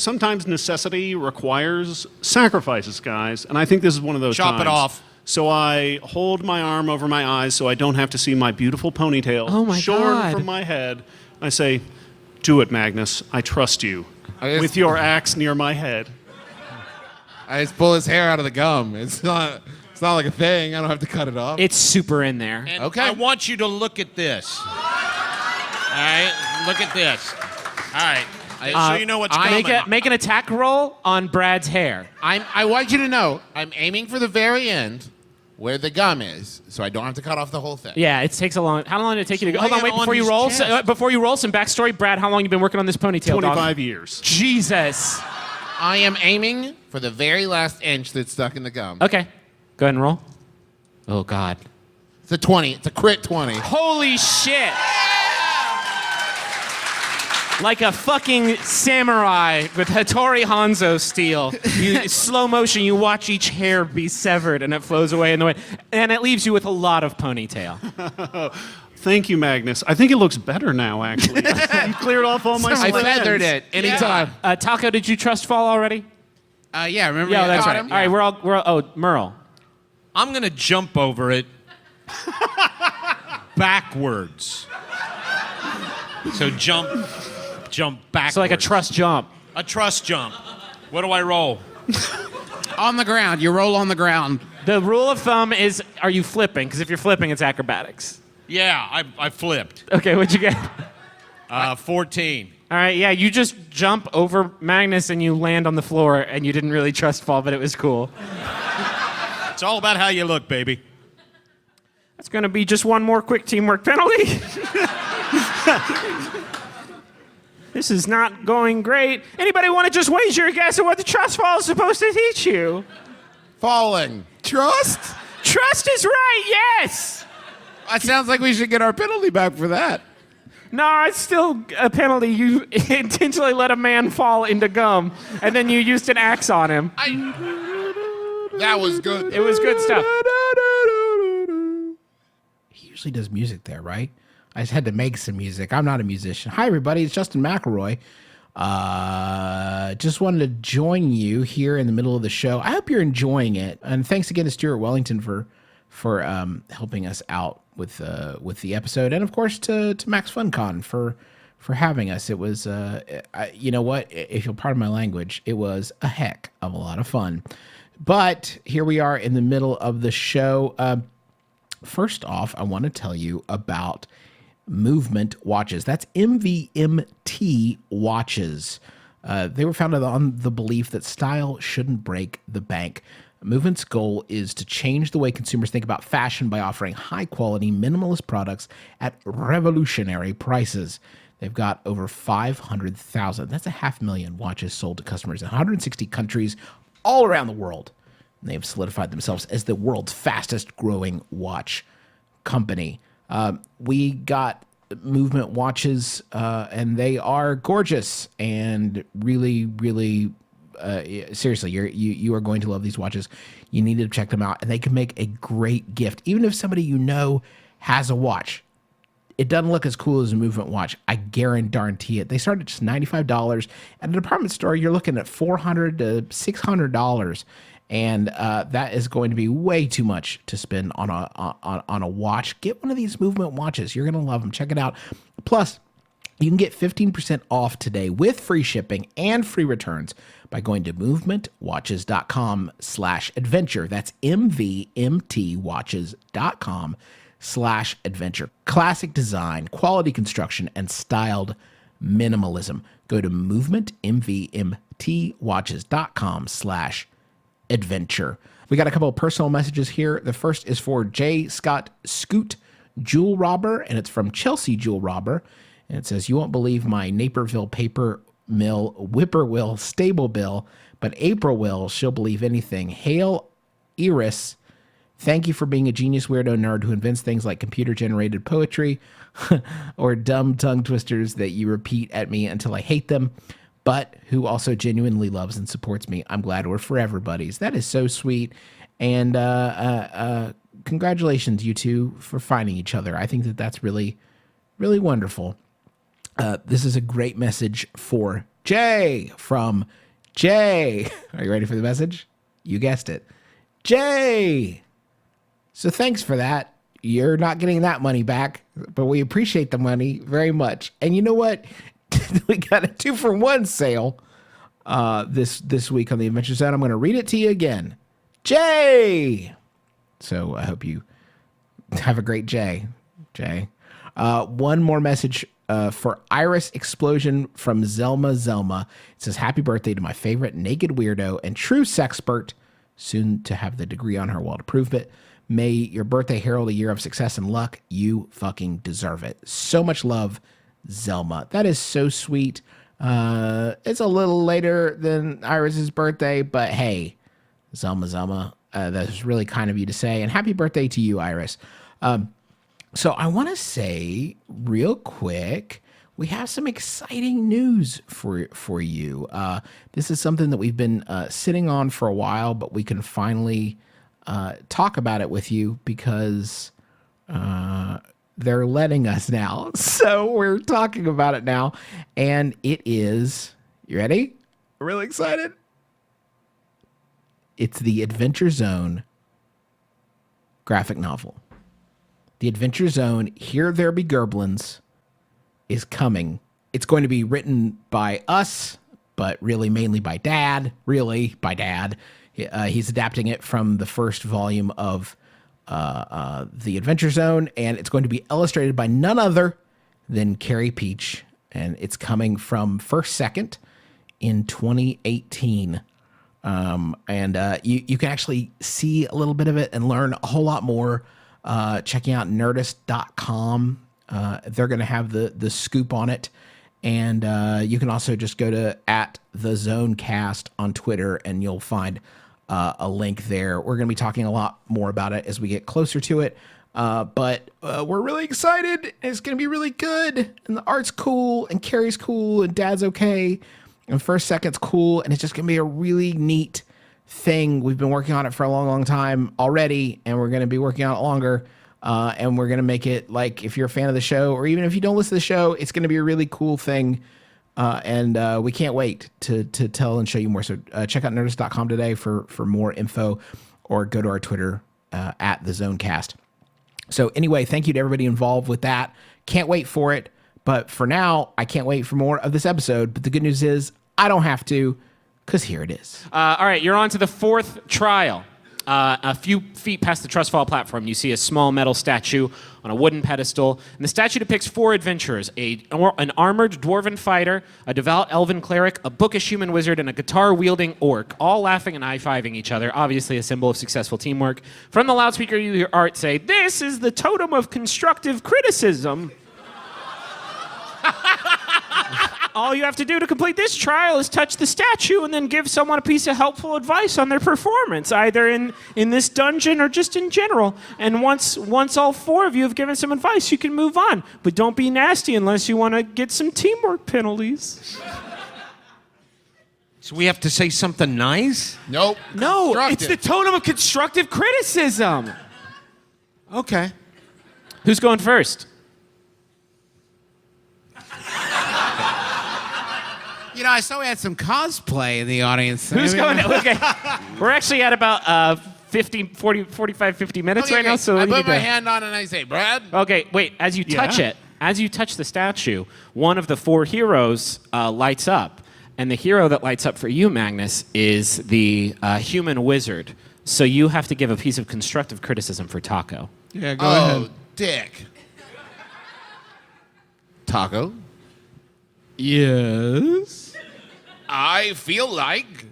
sometimes necessity requires sacrifices, guys, and I think this is one of those Chop times. it off. So I hold my arm over my eyes so I don't have to see my beautiful ponytail Oh my shorn God. from my head. I say, "Do it, Magnus. I trust you." I just- With your axe near my head. I just pull his hair out of the gum. It's not like a thing. I don't have to cut it off. It's super in there. And Okay. I want you to look at this. All right, look at this. All right, so you know what's coming. Make an attack roll on Brad's hair. I want you to know, I'm aiming for the very end where the gum is, so I don't have to cut off the whole thing. Yeah, it takes a long. How long did it take you to go? lay Hold on, it wait on before you his roll. chest. Before you roll, some backstory. Brad, how long you been working on this ponytail? 25 dog? years. Jesus. I am aiming for the very last inch that's stuck in the gum. Okay, go ahead and roll. Oh God. It's a 20. It's a crit 20. Holy shit. Like a fucking samurai with Hattori Hanzo steel. Slow motion, you watch each hair be severed and it flows away in the wind. And it leaves you with a lot of ponytail. Thank you, Magnus. I think it looks better now, actually. You cleared off all my I sleds. feathered it anytime. Taco, did you trust fall already? Yeah, remember? Yeah, you that's got right. him? All right, we're all. Oh, Merle. I'm gonna jump over it backwards. So jump backwards. So like a trust jump. A trust jump. What do I roll? On the ground. You roll on the ground. The rule of thumb is: are you flipping? Because if you're flipping, it's acrobatics. Yeah, I flipped. Okay, what'd you get? 14. All right, yeah, you just jump over Magnus and you land on the floor, and you didn't really trust fall, but it was cool. It's all about how you look, baby. That's going to be just one more quick teamwork penalty. This is not going great. Anybody want to just wager a guess at what the trust fall is supposed to teach you? Falling. Trust? Trust is right, yes. It sounds like we should get our penalty back for that. No, it's still a penalty. You intentionally let a man fall into gum, and then you used an axe on him. That was good. It was good stuff. He usually does music there, right? I just had to make some music. I'm not a musician. Hi, everybody. It's Justin McElroy. Just wanted to join you here in the middle of the show. I hope you're enjoying it. And thanks again to Stuart Wellington for helping us out with the episode. And, of course, to MaxFunCon for having us. It was, you know what? If you'll pardon my language, it was a heck of a lot of fun. But here we are in the middle of the show. First off, I want to tell you about Movement watches. That's MVMT watches. They were founded on the belief that style shouldn't break the bank. Movement's goal is to change the way consumers think about fashion by offering high-quality, minimalist products at revolutionary prices. They've got over 500,000. That's 500,000 watches sold to customers in 160 countries all around the world. And they've solidified themselves as the world's fastest-growing watch company. We got Movement watches, and they are gorgeous and really, really, seriously, you are going to love these watches. You need to check them out, and they can make a great gift. Even if somebody you know has a watch, it doesn't look as cool as a Movement watch. I guarantee it. They start at just $95. At a department store, you're looking at $400 to $600. And that is going to be way too much to spend on a watch. Get one of these Movement watches. You're going to love them. Check it out. Plus, you can get 15% off today with free shipping and free returns by going to movementwatches.com/adventure. That's mvmtwatches.com/adventure. Classic design, quality construction, and styled minimalism. Go to movementmvmtwatches.com/adventure. We got a couple of personal messages here. The first is for J. Scott Scoot Jewel Robber, and it's from Chelsea Jewel Robber. And it says, you won't believe my Naperville paper mill whippoorwill stable bill, but April will. She'll believe anything. Hail, Iris. Thank you for being a genius weirdo nerd who invents things like computer-generated poetry or dumb tongue twisters that you repeat at me until I hate them, but who also genuinely loves and supports me. I'm glad we're forever buddies. That is so sweet. And congratulations, you two, for finding each other. I think that that's really, really wonderful. This is a great message for Jay from Jay. Are you ready for the message? You guessed it. Jay! So thanks for that. You're not getting that money back, but we appreciate the money very much. And you know what? We got a 2-for-1 sale this week on the Adventure Zone. I'm going to read it to you again. Jay! So I hope you have a great Jay. One more message for Iris Explosion from Zelma. It says, happy birthday to my favorite naked weirdo and true sexpert, soon to have the degree on her wall to prove it. May your birthday herald a year of success and luck. You fucking deserve it. So much love, Zelma. That is so sweet. It's a little later than Iris's birthday, but hey, Zelma, that's really kind of you to say. And happy birthday to you, Iris. So I want to say real quick, we have some exciting news for you. This is something that we've been sitting on for a while, but we can finally talk about it with you because they're letting us now. So we're talking about it now. And it is, you ready? Really excited? It's the Adventure Zone graphic novel. The Adventure Zone, Here There Be Gerblins, is coming. It's going to be written by us, but really mainly by Dad. He's adapting it from the first volume of The Adventure Zone, and it's going to be illustrated by none other than Carrie Peach, and it's coming from First Second in 2018. You can actually see a little bit of it and learn a whole lot more checking out nerdist.com. They're going to have the scoop on it. And you can also just go to @thezonecast on Twitter, and you'll find a link there. We're going to be talking a lot more about it as we get closer to it. But we're really excited. It's going to be really good. And the art's cool, and Carrie's cool, and Dad's okay. And First Second's cool. And it's just going to be a really neat thing. We've been working on it for a long, long time already, and we're going to be working on it longer. And we're going to make it like, if you're a fan of the show, or even if you don't listen to the show, it's going to be a really cool thing. And we can't wait to tell and show you more. So check out nerdist.com today for more info, or go to our Twitter @thezonecast. So anyway, thank you to everybody involved with that. Can't wait for it. But for now, I can't wait for more of this episode. But the good news is I don't have to, because here it is. All right, you're on to the fourth trial. A few feet past the trust fall platform, you see a small metal statue on a wooden pedestal. And the statue depicts 4 adventurers, an armored dwarven fighter, a devout elven cleric, a bookish human wizard, and a guitar-wielding orc, all laughing and high-fiving each other, obviously a symbol of successful teamwork. From the loudspeaker, you hear Art say, "This is the totem of constructive criticism." All you have to do to complete this trial is touch the statue and then give someone a piece of helpful advice on their performance, either in this dungeon or just in general. And once all 4 of you have given some advice, you can move on. But don't be nasty unless you want to get some teamwork penalties. So we have to say something nice? Nope. No, it's Constructive. the totem of constructive criticism. Okay. Who's going first? You know, I saw we had some cosplay in the audience. Who's going? Okay. We're actually at about 45, 50 minutes Okay, right now. okay. So I we need put my to- hand on it and I say, Brad. Okay, wait. As you touch Yeah. it, as you touch the statue, one of the 4 heroes lights up. And the hero that lights up for you, Magnus, is the human wizard. So you have to give a piece of constructive criticism for Taco. Yeah, go Oh, ahead. dick. Taco. Yes. I feel like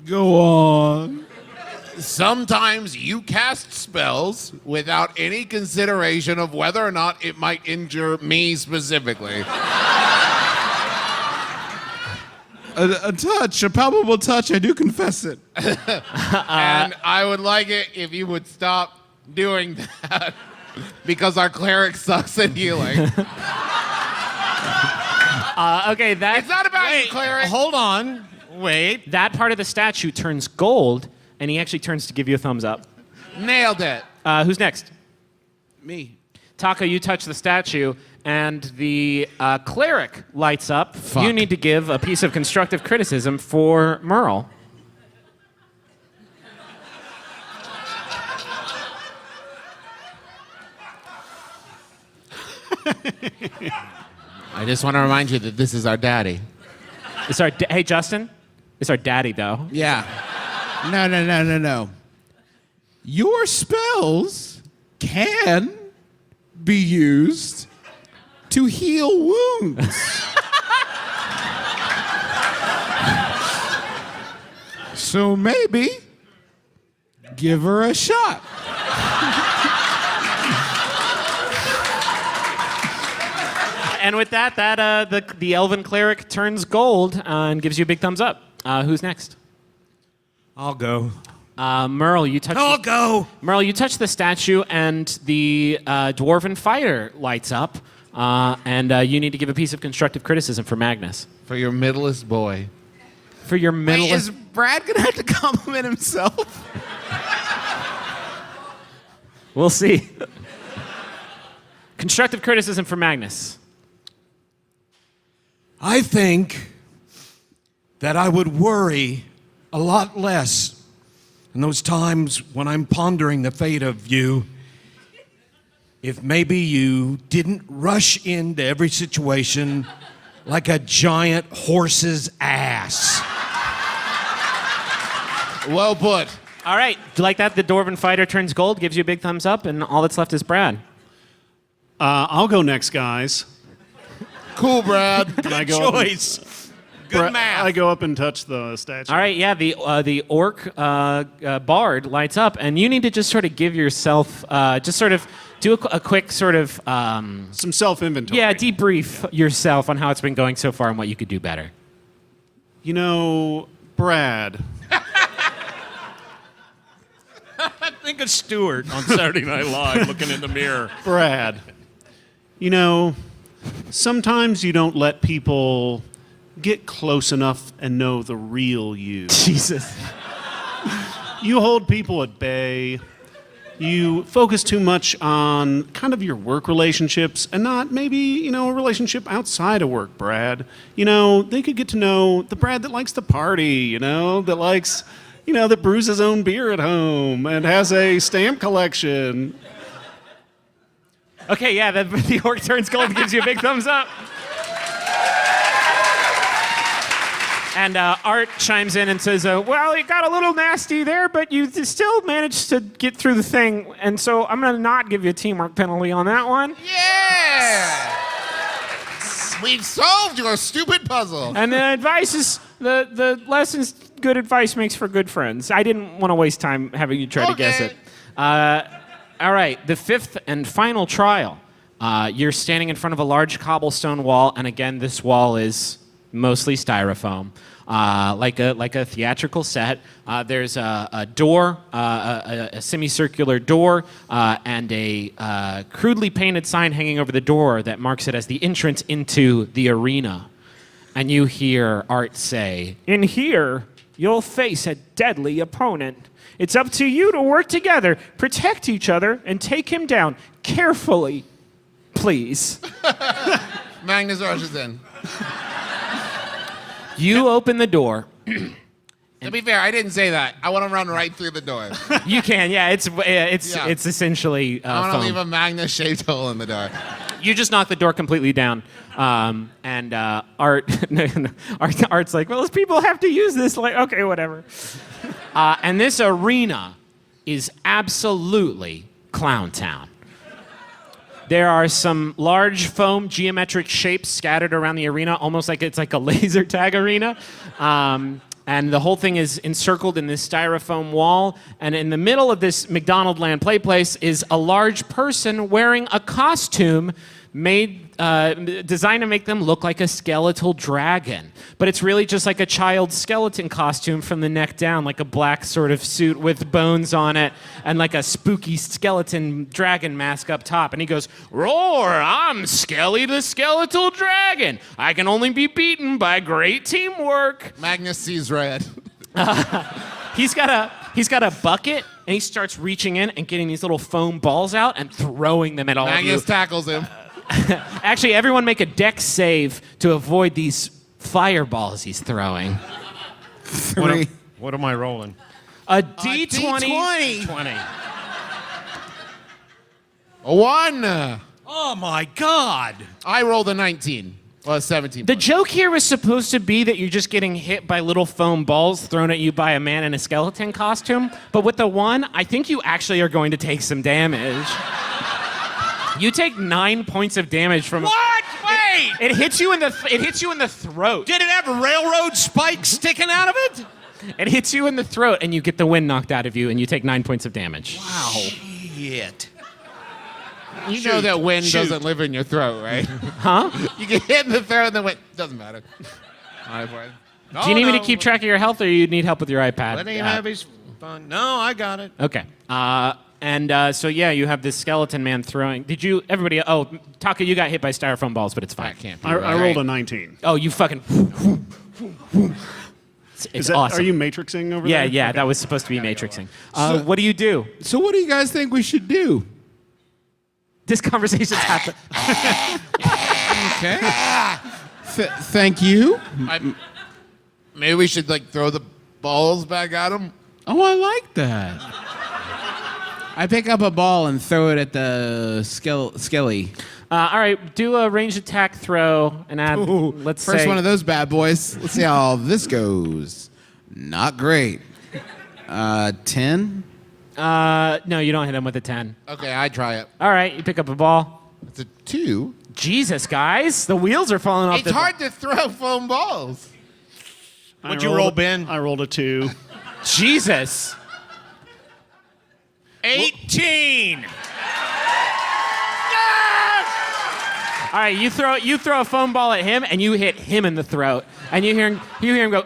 Go on. sometimes you cast spells without any consideration of whether or not it might injure me specifically. A touch, a palpable touch. I do confess it. And I would like it if you would stop doing that because our cleric sucks at healing. Okay, It's not about you, cleric. Hold on. Wait. that part of the statue turns gold, and he actually turns to give you a thumbs up. Nailed it. Who's next? Me. Taka, you touch the statue, and the cleric lights up. Fuck. You need to give a piece of constructive criticism for Merle. I just want to remind you that this is our daddy. Hey, Justin? It's our daddy, though. Yeah. No. Your spells can be used to heal wounds. So maybe give her a shot. And with that, the elven cleric turns gold and gives you a big thumbs up. Who's next? I'll go. Merle, you touch. I'll go. Merle, you touch the statue, and the dwarven fighter lights up, and you need to give a piece of constructive criticism for Magnus. For your middlest boy. For your middle. Wait, is Brad gonna have to compliment himself? We'll see. Constructive criticism for Magnus. I think that I would worry a lot less in those times when I'm pondering the fate of you if maybe you didn't rush into every situation like a giant horse's ass. Well put. All right. Do you like that? The dwarven fighter turns gold, gives you a big thumbs up, and all that's left is Brad. I'll go next, guys. Cool, Brad. And I go Choice. Good math. I go up and touch the statue. All right, yeah, the orc bard lights up, and you need to just sort of give yourself, just sort of do a quick sort of, Some self-inventory. yeah, debrief yourself on how it's been going so far and what you could do better. You know, Brad, Think of Stewart on Saturday Night Live looking in the mirror. Brad, you know, sometimes you don't let people get close enough and know the real you. Jesus. You hold people at bay. You focus too much on kind of your work relationships and not maybe, you know, a relationship outside of work, Brad. You know, they could get to know the Brad that likes to party, you know, that likes, you know, that brews his own beer at home and has a stamp collection. Okay, yeah, the orc turns gold and gives you a big thumbs up. And Art chimes in and says, well, it got a little nasty there, but you still managed to get through the thing, and so I'm going to not give you a teamwork penalty on that one. Yeah! We've solved your stupid puzzle. And the advice is, the lessons, good advice makes for good friends. I didn't want to waste time having you try to guess it. All right, the fifth and final trial. You're standing in front of a large cobblestone wall, and again, this wall is mostly styrofoam, like a theatrical set. There's a door, a semicircular door, and a crudely painted sign hanging over the door that marks it as the entrance into the arena. And you hear Art say, "In here, you'll face a deadly opponent. It's up to you to work together, protect each other, and take him down carefully, please." Magnus rushes in. You open the door. To be fair, I didn't say that. I want to run right through the door. You can, yeah. It's Yeah. essentially I want to foam. leave a Magnus-shaped hole in the door. You just knock the door completely down, and Art's like, "Well, those people have to use this." Like, okay, whatever. And this arena is absolutely Clown Town. There are some large foam geometric shapes scattered around the arena, almost like it's like a laser tag arena. And the whole thing is encircled in this styrofoam wall. And in the middle of this McDonaldland play place is a large person wearing a costume designed to make them look like a skeletal dragon. But it's really just like a child's skeleton costume from the neck down, like a black sort of suit with bones on it and like a spooky skeleton dragon mask up top. And he goes, "Roar, I'm Skelly the Skeletal Dragon. I can only be beaten by great teamwork." Magnus sees red. He's got a bucket, and he starts reaching in and getting these little foam balls out and throwing them at all of you. Magnus tackles him. Actually, everyone make a dex save to avoid these fireballs he's throwing. What am I rolling? A D20. 20. A 1. Oh my God! I rolled a 19. Well, 17. The joke here was supposed to be that you're just getting hit by little foam balls thrown at you by a man in a skeleton costume. But with the 1, I think you actually are going to take some damage. You take 9 points of damage from. What? Wait! It hits you in the throat. Did it have railroad spikes sticking out of it? It hits you in the throat, and you get the wind knocked out of you, and you take 9 points of damage. Wow. Shit. You know that wind doesn't live in your throat, right? Huh? You get hit in the throat and then wind. Doesn't matter. Do you need me to keep track of your health, or you need help with your iPad? Let him have his fun. No, I got it. Okay. So yeah, you have this skeleton man throwing. Did you? Everybody? Oh, Taka, you got hit by styrofoam balls, but it's fine. I can't be I rolled a 19. Oh, you fucking. It's awesome. Are you matrixing over Yeah, there? yeah. That was supposed to be matrixing. What do you do? So what do you guys think we should do? This conversation's happening. Okay. Thank you. Maybe we should throw the balls back at him. Oh, I like that. I pick up a ball and throw it at the skelly. All right, do a ranged attack throw and add. Let's First say one of those bad boys. Let's see how this goes. Not great. 10. No, you don't hit him with a 10. Okay, I try it. All right, you pick up a ball. It's a 2. Jesus, guys, the wheels are falling off. It's hard to throw foam balls. What'd you roll, Ben? I rolled a 2. Jesus. 18. All right, you throw a foam ball at him, and you hit him in the throat, and you hear him go,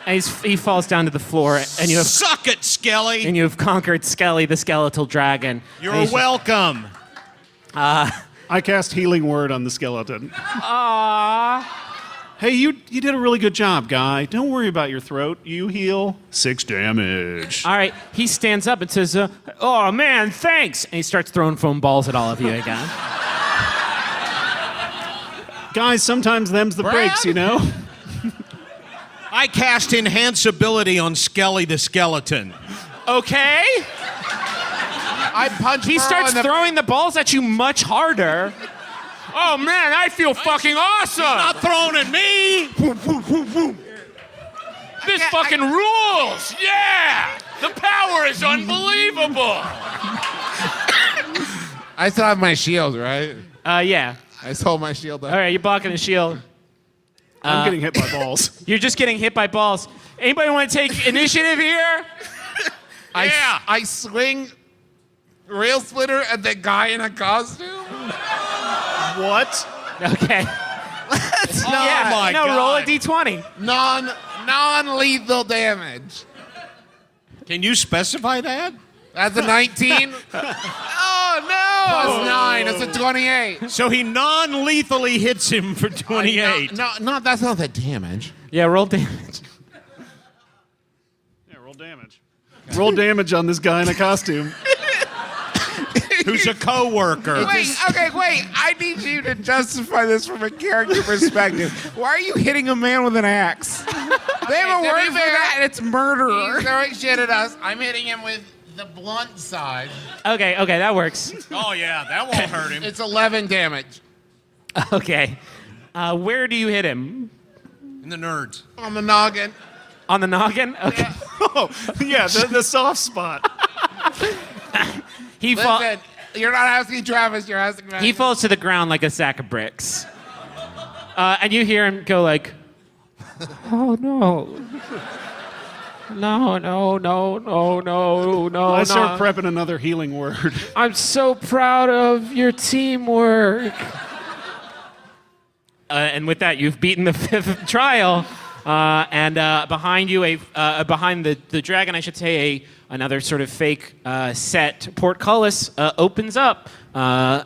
and he falls down to the floor, and you have Suck it, Skelly. and you have conquered Skelly, the skeletal dragon. You're And he's- welcome. I cast Healing Word on the skeleton. Aww. Hey, you did a really good job, guy. Don't worry about your throat. You heal 6 damage. All right, he stands up and says, "Oh man, thanks," and he starts throwing foam balls at all of you again. Guys, sometimes them's the breaks, you know? I cast Enhanceability on Skelly the skeleton. Okay. I punch He Merle starts in the throwing the balls at you much harder. Oh man, I feel fucking awesome. Not thrown at me. This fucking rules. Yeah. The power is unbelievable. I still have my shield, right? Yeah. I just hold my shield up. All right, you're blocking the shield. I'm getting hit by balls. You're just getting hit by balls. Anybody want to take initiative here? I swing rail splitter at the guy in a costume. What? Okay. my roll a God. d20. Non-lethal damage. Can you specify that? That's a 19. Oh no! Plus 9. It's a 28. So he non-lethally hits him for 28. No, that's not the damage. Yeah, roll damage. Yeah, roll damage. Roll damage on this guy in a costume. Who's a co-worker. Wait. I need you to justify this from a character perspective. Why are you hitting a man with an axe? They have a to word be for fair, that, and it's murderer. He's throwing shit at us. I'm hitting him with the blunt side. Okay, that works. Oh, yeah, that won't hurt him. It's 11 damage. Okay. Where do you hit him? In the nerds. On the noggin. On the noggin? Okay. Oh, yeah, the soft spot. He falls. Listen, you're not asking Travis, you're asking me. He falls to the ground like a sack of bricks. And you hear him go like, "Oh no." No, no, no, no, no, no. I start prepping another healing word. I'm so proud of your teamwork. And with that, you've beaten the 5th trial. And behind you, behind the dragon, I should say, another sort of fake set portcullis opens up,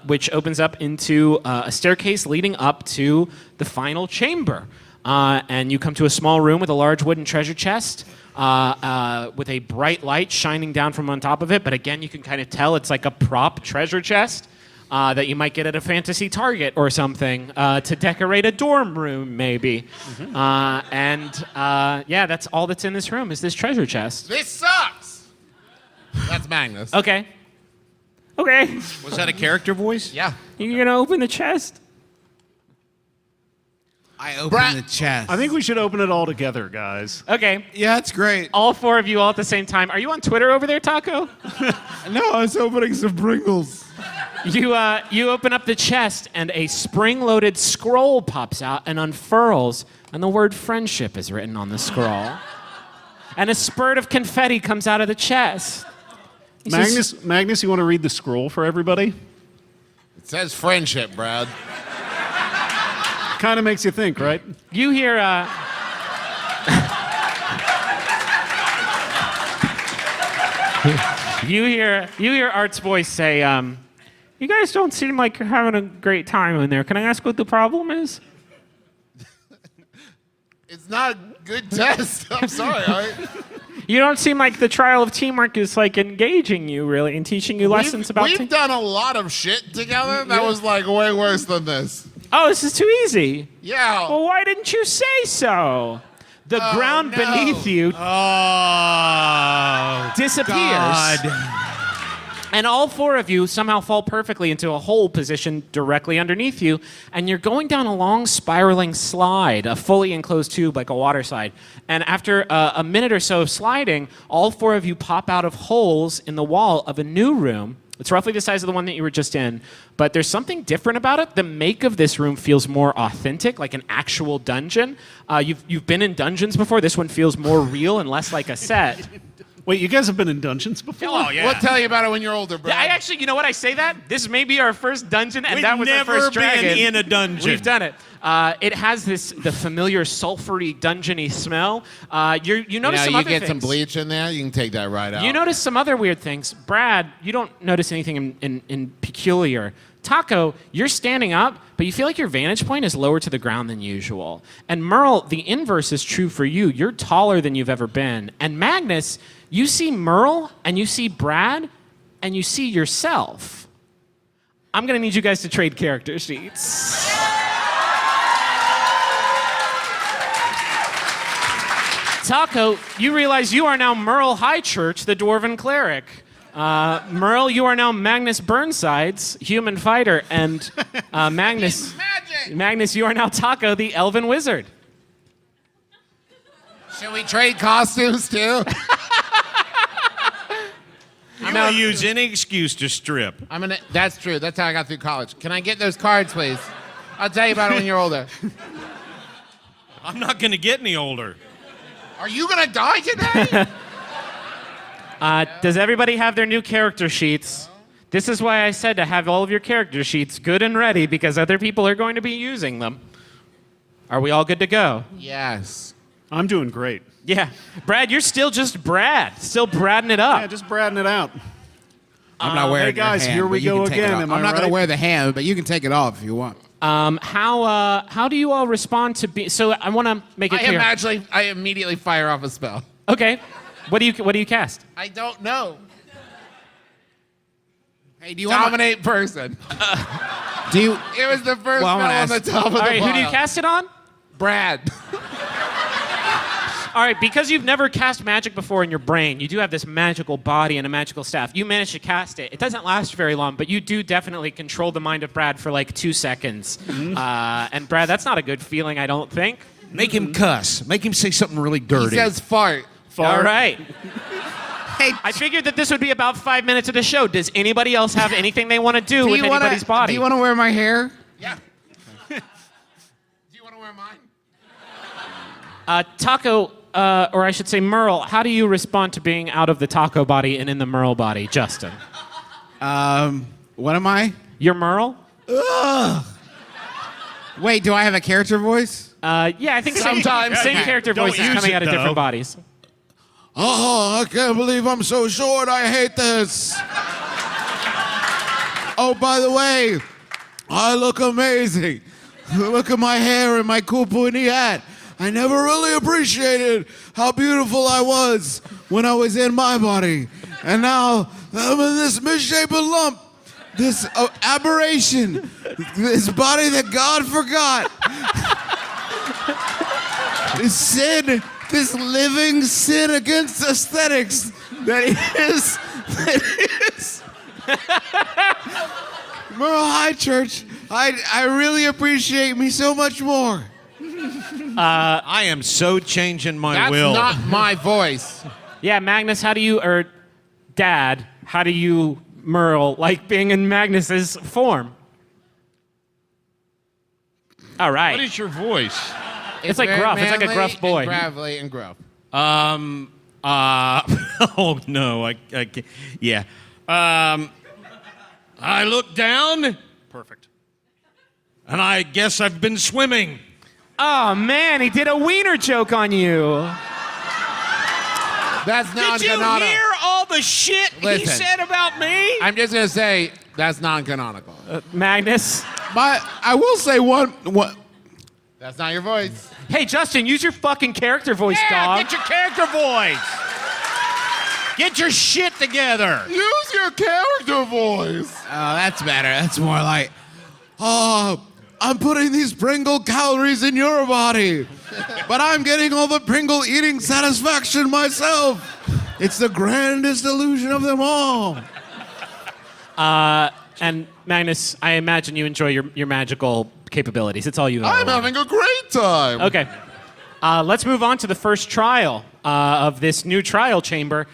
which opens up into a staircase leading up to the final chamber. And you come to a small room with a large wooden treasure chest. With a bright light shining down from on top of it, but again, you can kind of tell it's like a prop treasure chest that you might get at a fantasy Target or something to decorate a dorm room, maybe. Yeah, that's all that's in this room is this treasure chest. This sucks. That's Magnus. Okay. Okay. Was that a character voice? Yeah. You gonna open the chest? I open the chest. I think we should open it all together, guys. Okay. Yeah, it's great. All 4 of you all at the same time. Are you on Twitter over there, Taco? No, I was opening some Pringles. You open up the chest, and a spring-loaded scroll pops out and unfurls, and the word friendship is written on the scroll. And a spurt of confetti comes out of the chest. He says, Magnus, you want to read the scroll for everybody? It says friendship, Brad. Kind of makes you think, right? you hear... You hear Art's voice say, you guys don't seem like you're having a great time in there. Can I ask what the problem is? It's not a good test. I'm sorry. You don't seem like the trial of teamwork is like engaging you really and teaching you lessons about We've done a lot of shit together that was like way worse than this. Oh, this is too easy. Yeah. Well, why didn't you say so? The ground no. beneath you disappears. And all 4 of you somehow fall perfectly into a hole position directly underneath you, and you're going down a long spiraling slide, a fully enclosed tube like a water slide. And after a minute or so of sliding, all 4 of you pop out of holes in the wall of a new room. It's roughly the size of the one that you were just in, but there's something different about it. The make of this room feels more authentic, like an actual dungeon. You've been in dungeons before. This one feels more real and less like a set. Wait, you guys have been in dungeons before? Oh, yeah. We'll tell you about it when you're older, Brad. I actually, you know what? I say that. This may be our first dungeon, and We've that was our never first dragon. been in a dungeon. We've done it. It has the familiar sulfury, dungeony smell. You notice some you other get things. some bleach in there, you can take that right out. You notice some other weird things. Brad, you don't notice anything in peculiar. Taco, you're standing up, but you feel like your vantage point is lower to the ground than usual. And Merle, the inverse is true for you. You're taller than you've ever been. And Magnus, you see Merle, and you see Brad, and you see yourself. I'm going to need you guys to trade character sheets. Taco, you realize you are now Merle Highchurch, the Dwarven Cleric. Merle, you are now Magnus Burnsides, Human Fighter, and Magnus, you are now Taco, the Elven Wizard. Should we trade costumes too? I'm going to use any excuse to strip. That's true. That's how I got through college. Can I get those cards, please? I'll tell you about it when you're older. I'm not going to get any older. Are you gonna die today? Does everybody have their new character sheets? This is why I said to have all of your character sheets good and ready, because other people are going to be using them. Are we all good to go? Yes. I'm doing great. Yeah. Brad, you're still just Brad. Still bradding it up. Yeah, just bradding it out. I'm not wearing hey guys, your hand, here we but you go can take it again, off. am I'm I not going right? to wear the hand, but you can take it off if you want. How do you all respond to be? So I want to make it clear. I immediately fire off a spell. Okay. What do you cast? I don't know. Hey, do you want Dominate person. do you It was the first Well, I'm spell gonna on the ask- top of All the right. Who do you pile. cast it on? Brad. All right, because you've never cast magic before in your brain, you do have this magical body and a magical staff. You manage to cast it. It doesn't last very long, but you do definitely control the mind of Brad for like 2 seconds. And Brad, that's not a good feeling, I don't think. Make him cuss. Make him say something really dirty. He says fart. All right. Hey, I figured that this would be about 5 minutes of the show. Does anybody else have anything they want to do with anybody's body? Do you want to wear my hair? Yeah. Do you want to wear mine? Taco, or I should say Merle, how do you respond to being out of the taco body and in the Merle body, Justin? What am I? You're Merle? Wait, do I have a character voice? Yeah, I think Sometimes. same Okay. character Don't voices use coming it, out of different though. bodies. Oh, I can't believe I'm so short. I hate this. Oh, by the way, I look amazing. Look at my hair and my cool pointy hat. I never really appreciated how beautiful I was when I was in my body. And now I'm in this misshapen lump, this aberration, this body that God forgot. This sin, this living sin against aesthetics that is Merle High Church. I really appreciate me so much more. I am so changing my That's will. not my voice. Yeah, Magnus, how do you, or Dad, how do you, Merle, like being in Magnus's form? All right. What is your voice? It's like very gruff. It's like a manly gruff boy. And gravelly and gruff. Oh no, I can't. Yeah. I look down. Perfect. And I guess I've been swimming. Oh, man, he did a wiener joke on you. That's Did you non-canonical. hear all the shit he Listen. said about me? I'm just gonna say that's non-canonical. Magnus. But I will say one. That's not your voice. Hey, Justin, use your fucking character voice, Yeah, dog. get your character voice. Get your shit together. Use your character voice. Oh, that's better. That's more like, oh, I'm putting these Pringle calories in your body, but I'm getting all the Pringle eating satisfaction myself. It's the grandest illusion of them all. And Magnus, I imagine you enjoy your magical capabilities. It's all you know. I'm having a great time. Okay. Let's move on to the first trial of this new trial chamber.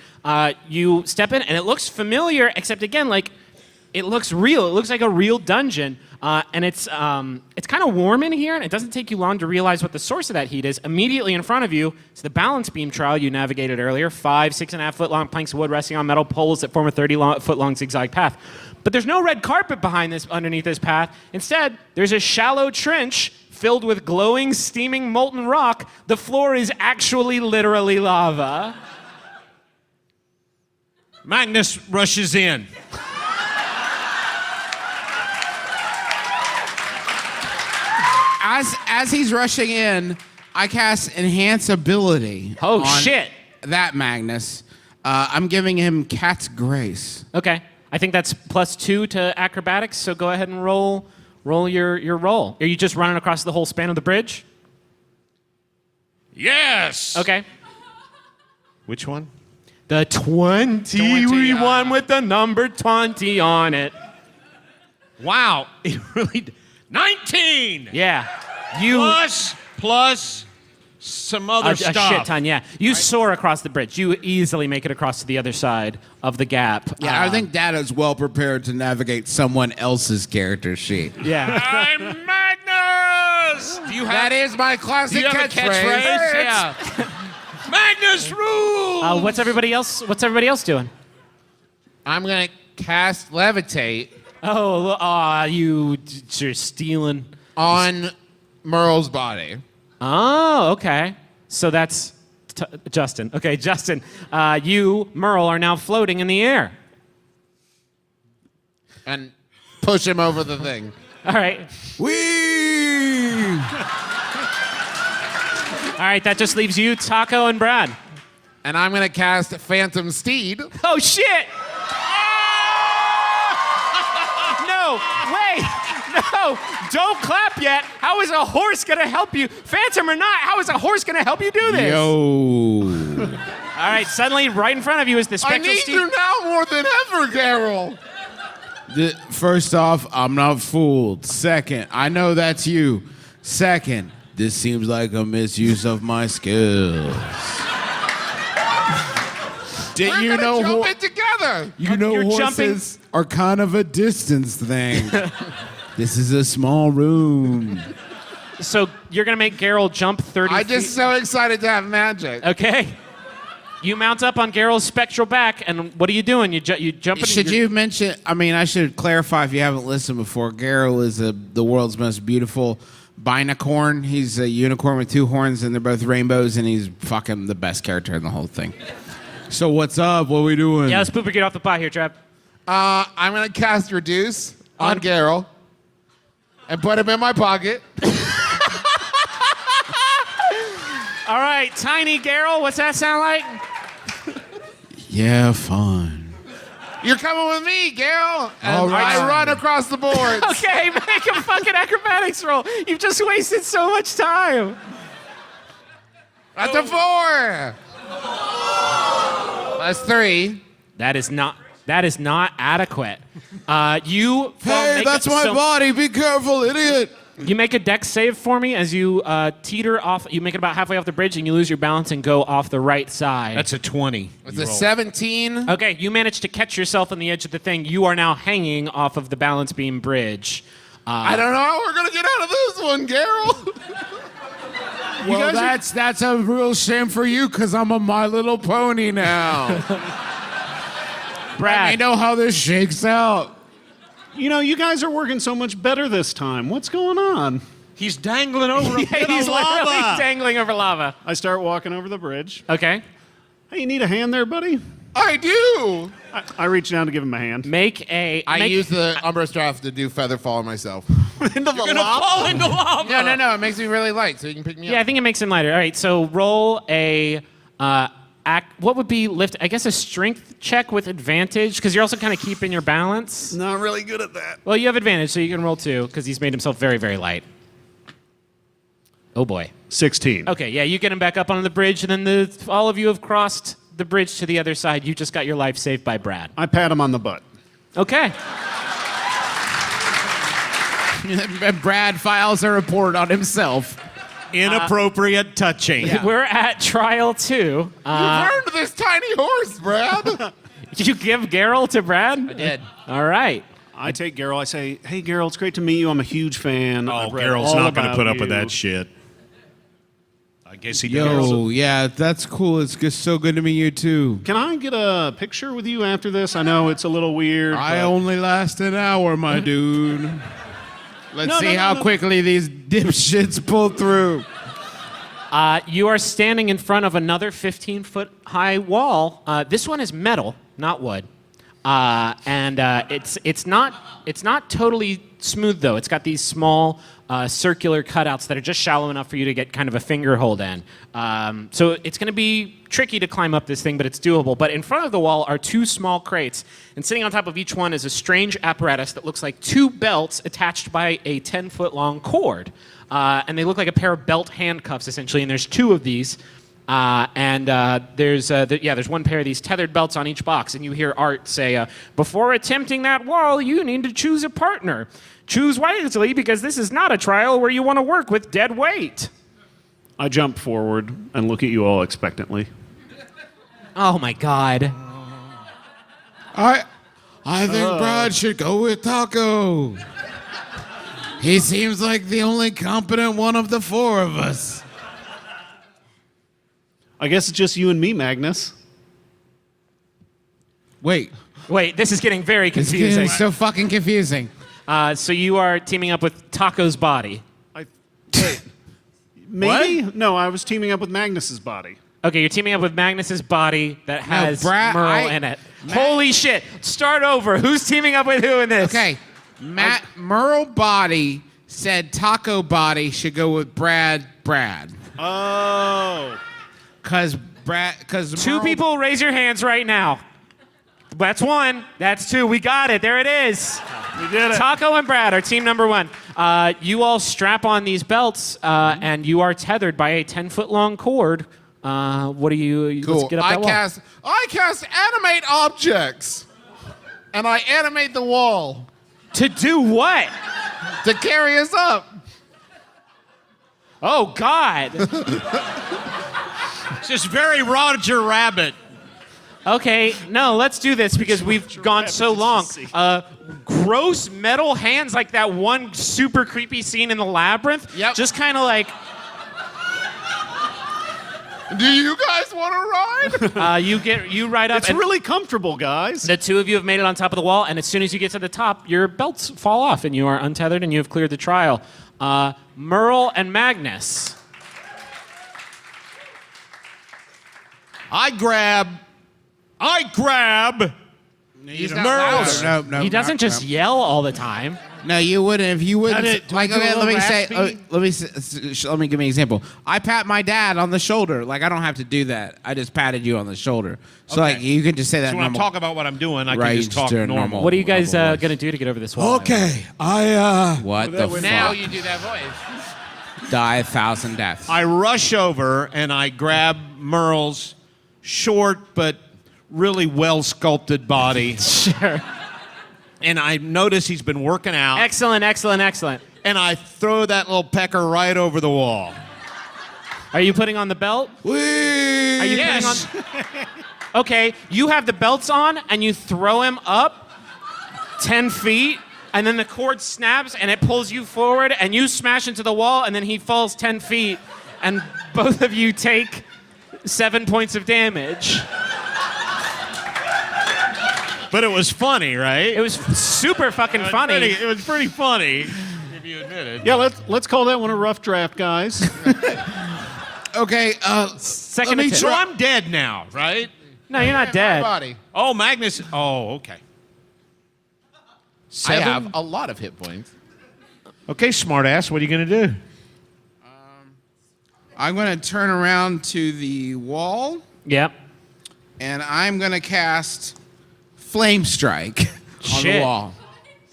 You step in, and it looks familiar, except again, like, it looks real. It looks like a real dungeon. And it's kind of warm in here, and it doesn't take you long to realize what the source of that heat is. Immediately in front of you is the balance beam trial you navigated earlier. 5 6.5 foot long planks of wood resting on metal poles that form a 30-foot long zigzag path. But there's no red carpet underneath this path. Instead, there's a shallow trench filled with glowing, steaming, molten rock. The floor is actually literally lava. Magnus rushes in. As he's rushing in, I cast Enhance Ability. Oh, on shit. That Magnus. I'm giving him Cat's Grace. Okay. I think that's +2 to acrobatics, so go ahead and roll your roll. Are you just running across the whole span of the bridge? Yes. Okay. Which one? The 20 one with the number 20 on it. Wow. It really. 19. Yeah. You Plus some other a stuff. shit ton, yeah. You soar across the bridge. You easily make it across to the other side of the gap. Yeah, I think Dad is well prepared to navigate someone else's character sheet. Yeah. I'm Magnus. Do you have That is my classic Do you have a catchphrase? Yeah. Magnus rule? What's everybody else doing? I'm gonna cast Levitate You're stealing. on Merle's body. Oh, okay. So that's Justin. Okay, Justin, you, Merle, are now floating in the air. And push him over the thing. All right. Whee! All right, that just leaves you, Taco, and Brad. And I'm gonna cast Phantom Steed. Oh, shit! No, wait! No, don't clap yet. How is a horse gonna help you? Phantom or not, how is a horse gonna help you do this? Yo. All right, suddenly right in front of you is the I spectral need steed. you now more than ever, Daryl. First off, I'm not fooled. Second, I know that's you. Second, this seems like a misuse of my skills. Did We're you gonna know jump it together. You know You're horses are kind of a distance thing. This is a small room. So you're going to make Geralt jump 30 I'm feet. just so excited to have magic. Okay. You mount up on Geralt's spectral back, and what are you doing? You jump in. Should you mention? I mean, I should clarify if you haven't listened before. Geralt is the world's most beautiful binacorn. He's a unicorn with 2 horns, and they're both rainbows, and he's fucking the best character in the whole thing. So what's up? What are we doing? Yeah, let's pooper get off the pot here, Trav. I'm going to cast Reduce on Geralt and put him in my pocket. All right, tiny Geralt, what's that sound like? Yeah, fun. You're coming with me, Geralt. And All right. I run across the boards. Okay, make a fucking acrobatics roll. You've just wasted so much time. That's a 4. That's 3. That is not adequate. You Hey, that's my body. Be careful, idiot. You make a dex save for me as you teeter off. You make it about halfway off the bridge, and you lose your balance and go off the right side. That's a 20. It's a 17. Okay, you manage to catch yourself on the edge of the thing. You are now hanging off of the balance beam bridge. I don't know how we're going to get out of this one, Geralt. Well, that's a real shame for you, because I'm a My Little Pony now. Brad, Let me know how this shakes out. You know, you guys are working so much better this time. What's going on? He's dangling over a yeah, bit he's of literally lava. dangling over lava. I start walking over the bridge. Okay. Hey, you need a hand there, buddy? I do. I reach down to give him a hand. I use the Umbra Staff to do feather fall myself. You're gonna fall into lava. No. It makes me really light, so you can pick me Yeah, I up. think it makes him lighter. All right, so roll a what would be lift? I guess a strength check with advantage, because you're also kind of keeping your balance. Not really good at that. Well, you have advantage, so you can roll 2, because he's made himself very, very light. Oh boy. 16. Okay, yeah, you get him back up on the bridge, and then all of you have crossed the bridge to the other side. You just got your life saved by Brad. I pat him on the butt. Okay. Brad files a report on himself. Inappropriate touching. We're at trial 2. You burned this tiny horse, Brad. You give Geralt to Brad? I did. All right. I take Geralt. I say, hey, Geralt, it's great to meet you. I'm a huge fan. Oh, I've read Geralt's all not going to about put up with you." that shit. I guess he does. Yo, yeah, that's cool. It's just so good to meet you, too. Can I get a picture with you after this? I know it's a little weird. I but- only last an hour, my dude. Let's see how quickly these dipshits pull through. You are standing in front of another 15-foot high wall. This one is metal, not wood. It's not totally smooth though. It's got these small circular cutouts that are just shallow enough for you to get kind of a finger hold in. So it's going to be tricky to climb up this thing, but it's doable. But in front of the wall are 2 small crates, and sitting on top of each one is a strange apparatus that looks like 2 belts attached by a 10-foot long cord. And they look like a pair of belt handcuffs, essentially. And there's 2 of these. There's one pair of these tethered belts on each box. And you hear Art say, before attempting that wall, you need to choose a partner. Choose wisely, because this is not a trial where you want to work with dead weight. I jump forward and look at you all expectantly. Oh, my God. I think Brad should go with Taco. He seems like the only competent one of the 4 of us. I guess it's just you and me, Magnus. Wait, This is getting very it's confusing. getting so fucking confusing. So you are teaming up with Taco's body. Maybe? No, I was teaming up with Magnus's body. Okay, you're teaming up with Magnus's body that has Brad, Merle in it. Holy shit. Start over. Who's teaming up with who in this? Okay, Merle body said Taco body should go with Brad. Oh. Because 2 people raise your hands right now. That's 1. That's 2. We got it. There it is. We did it. Taco and Brad are team number 1. You all strap on these belts, and you are tethered by a 10-foot long cord. What do you? Cool. Let's get up that wall. I cast animate objects, and I animate the wall To do what? to carry us up. Oh God. It's just very Roger Rabbit. Okay, no, let's do this because we've gone so long. Gross metal hands like that one super creepy scene in the labyrinth. Yep. Just kind of like Do you guys want to ride? you ride up. It's and really comfortable, guys. the two of you have made it on top of the wall, and as soon as you get to the top, your belts fall off, and you are untethered, and you have cleared the trial. Merle and Magnus. I grab. He's Merle's. No, He doesn't just yell all the time. No, you wouldn't if you wouldn't. Do I Like, do a okay, little let me say. raspy? Let me give me an example. I pat my dad on the shoulder. Like, I don't have to do that. I just patted you on the shoulder. So like, you can just say that. So when I'm normal. talking about what I'm doing, I Right, can just talk just normal. What are you guys Normal voice. gonna do to get over this wall? Okay, What the fuck? Now you do that voice. Die 1,000 deaths. I rush over and I grab Merle's short but really well sculpted body, Sure. and I notice he's been working out, Excellent, excellent, excellent. and I throw that little pecker right over the wall. Are you putting on the belt? Are you Yes. putting on? Okay, you have the belts on, and you throw him up 10 feet, and then the cord snaps, and it pulls you forward, and you smash into the wall, and then he falls 10 feet, and both of you take 7 points of damage. But it was funny, right? It was super fucking funny. It was pretty funny, if you admit it. Yeah, let's call that one a rough draft, guys. Okay. Second Let me attempt. So I'm dead now, right? No, you're not dead. Body. Oh, Magnus. Oh, okay. I 7. have a lot of hit points. Okay, smartass. What are you gonna do? I'm going to turn around to the wall, Yep. and I'm going to cast Flame Strike on the Shit. wall.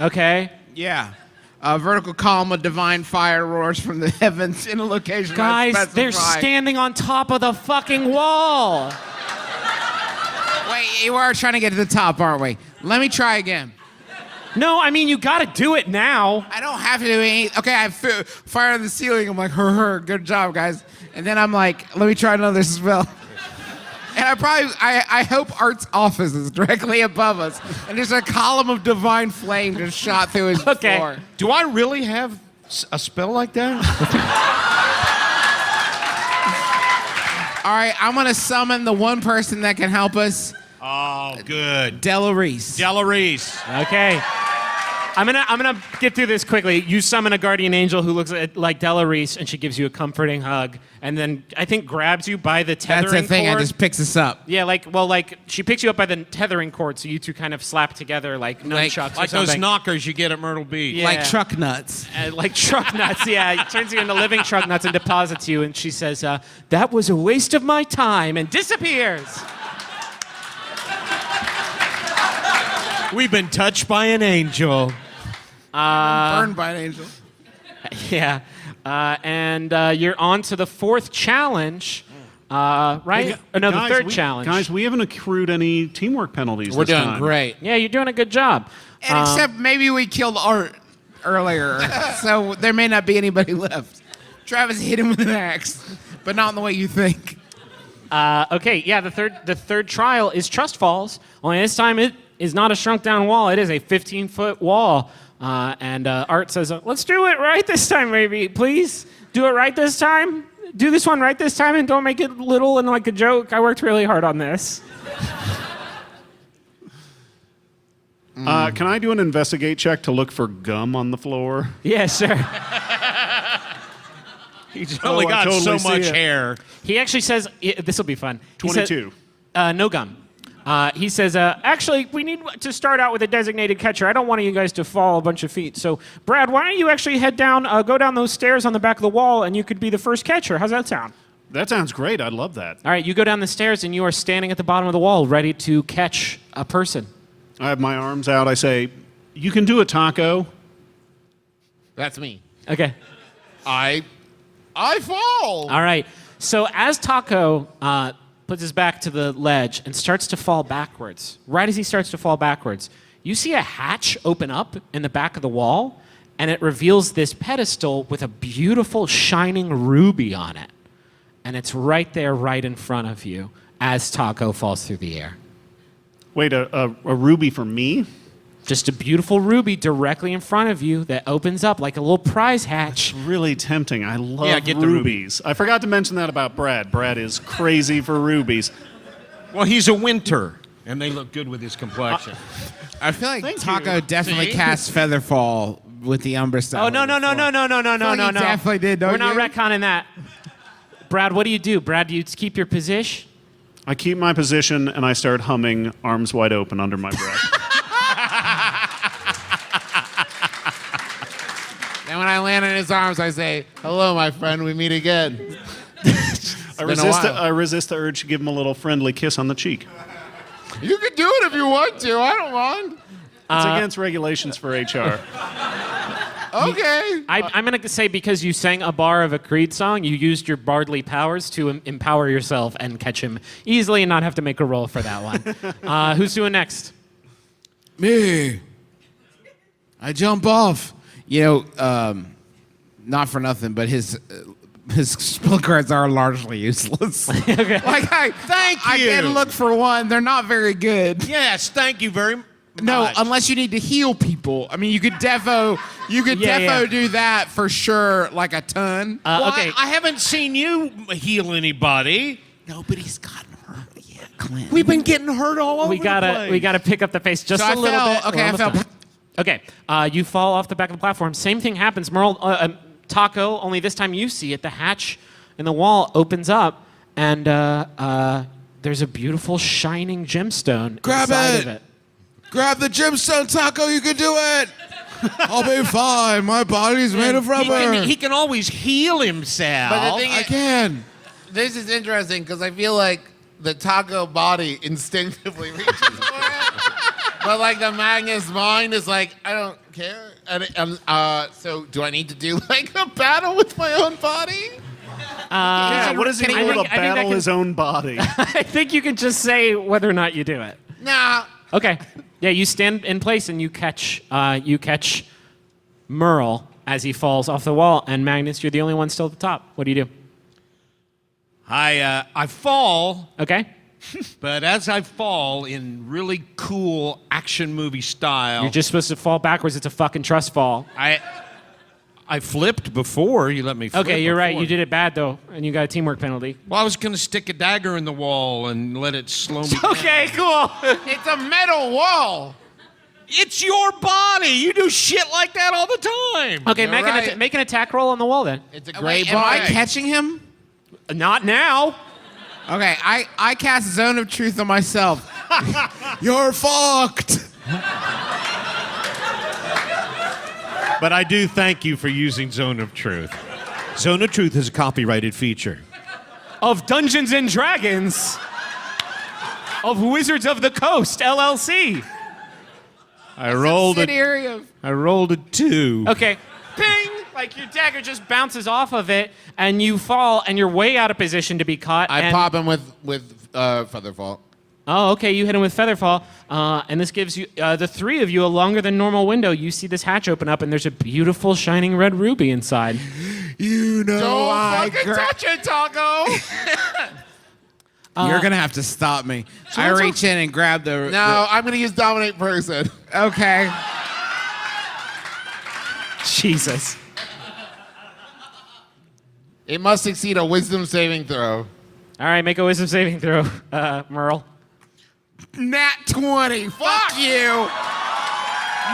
Okay. Yeah. A vertical column of divine fire roars from the heavens in a location. I Guys, they're specify. standing on top of the fucking wall. Wait, you are trying to get to the top, aren't we? Let me try again. No, I mean, you gotta do it now. I don't have to do any. Okay, I fire on the ceiling. I'm like, good job, guys. And then I'm like, let me try another spell. And I hope Art's office is directly above us. And there's a column of divine flame just shot through his Okay. floor. Do I really have a spell like that? All right, I'm going to summon the one person that can help us, Oh, good. Della Reese. Delarise. Okay. I'm gonna get through this quickly. You summon a guardian angel who looks like Della Reese, and she gives you a comforting hug, and then I think grabs you by the tethering That's the thing. cord. I just picks us up. Yeah, like she picks you up by the tethering cord, so you two kind of slap together like nunchucks or Like those something. knockers you get at Myrtle Beach. Yeah. Like truck nuts. Like truck nuts, yeah. It turns you into living truck nuts and deposits you, and she says, "That was a waste of my time," and disappears. We've been touched by an angel. Burned by an angel. Yeah, and you're on to the fourth challenge, right? Hey, No, the guys, third we- challenge. Guys, we haven't accrued any teamwork penalties We're this doing time. great. Yeah, you're doing a good job. And except maybe we killed Art earlier, so there may not be anybody left. Travis hit him with an axe, but not in the way you think. Okay, yeah, the third trial is Trust Falls. Only this time it is not a shrunk down wall. It is a 15-foot wall. And Art says, "Let's do it right this time, maybe. Please do it right this time. Do this one right this time, and don't make it little and like a joke. I worked really hard on this." Can I do an investigate check to look for gum on the floor? Yeah, sure. He's only I got totally so much see it. hair. He actually says, "This will be fun." He said- 22. No gum. He says, actually, we need to start out with a designated catcher. I don't want you guys to fall a bunch of feet. So, Brad, why don't you actually head down, go down those stairs on the back of the wall, and you could be the first catcher. How's that sound? That sounds great. I'd love that. All right, you go down the stairs, and you are standing at the bottom of the wall, ready to catch a person. I have my arms out. I say, "You can do it, Taco." That's me. Okay. I fall. All right. So as Taco puts his back to the ledge and starts to fall backwards, right as he starts to fall backwards, you see a hatch open up in the back of the wall, and it reveals this pedestal with a beautiful shining ruby on it. And it's right there, right in front of you, as Taco falls through the air. Wait, a ruby for me? Just a beautiful ruby directly in front of you that opens up like a little prize hatch. Really tempting. I love Yeah, get the ruby. rubies. I forgot to mention that about Brad. Brad is crazy for rubies. Well, he's a winter, and they look good with his complexion. I feel like Thank Taco you. definitely See? cast Featherfall with the Umbra style. Oh, no. He definitely did, don't We're not you? retconning that. Brad, what do? Brad, do you keep your position? I keep my position, and I start humming Arms Wide Open under my breath. And when I land in his arms, I say, "Hello, my friend. We meet again." I been a while. resist the urge to give him a little friendly kiss on the cheek. You can do it if you want to. I don't mind. It's against regulations for HR. Okay. I'm going to say because you sang a bar of a Creed song, you used your bardly powers to empower yourself and catch him easily and not have to make a roll for that one. Who's doing next? Me. I jump off. You know, not for nothing, but his spell cards are largely useless. Okay. Like Thank I you. can look for one. They're not very good. Yes, thank you very much. No, unless you need to heal people. I mean, you could defo Yeah. do that for sure, like a ton. Well, Okay. I haven't seen you heal anybody. Nobody's gotten hurt yet, Clint. We've been getting hurt all over We gotta pick up the pace just So a I little fell. bit. Okay, We're I almost fell. done. Okay, you fall off the back of the platform. Same thing happens. Merle, Taco, only this time you see it. The hatch in the wall opens up, and there's a beautiful shining gemstone Grab inside it. of it. Grab the gemstone, Taco. You can do it. I'll be fine. My body's made of rubber. He can always heal himself. But the thing I is, can. this is interesting because I feel like the taco body instinctively reaches for it. But like the Magnus mind is like, I don't care. So do I need to do like a battle with my own body? Yeah, what does he I do think- to I think that battle can- his own body? I think you can just say whether or not you do it. Nah. Okay. Yeah, you stand in place and you catch Merle as he falls off the wall, and Magnus, you're the only one still at the top. What do you do? I fall, Okay. but as I fall in really cool action movie style, You're just supposed to fall backwards. It's a fucking trust fall. I flipped before you let me flip. Okay, you're right. before. You did it bad though, and you got a teamwork penalty. Well, I was going to stick a dagger in the wall and let it slow me down. Okay, cool. It's a metal wall. It's your body. You do shit like that all the time. Okay, You're make right. make an attack roll on the wall then. It's a Wait, great am I body. catching him? Not now. Okay, I cast Zone of Truth on myself. You're fucked. But I do thank you for using Zone of Truth. Zone of Truth is a copyrighted feature. Of Dungeons and Dragons. Of Wizards of the Coast, LLC. I rolled Subsidiary a 2. Okay. Ping! Like your dagger just bounces off of it, and you fall, and you're way out of position to be caught. I and- pop him with Featherfall. Oh, okay. You hit him with Featherfall, and this gives you the three of you a longer than normal window. You see this hatch open up, and there's a beautiful shining red ruby inside. You know Don't I fucking touch it, Taco. You're gonna have to stop me. I reach in and grab the. No, I'm gonna use dominate person. Okay. Jesus. It must succeed a wisdom saving throw. All right, make a wisdom saving throw, Merle. Nat 20. Fuck you.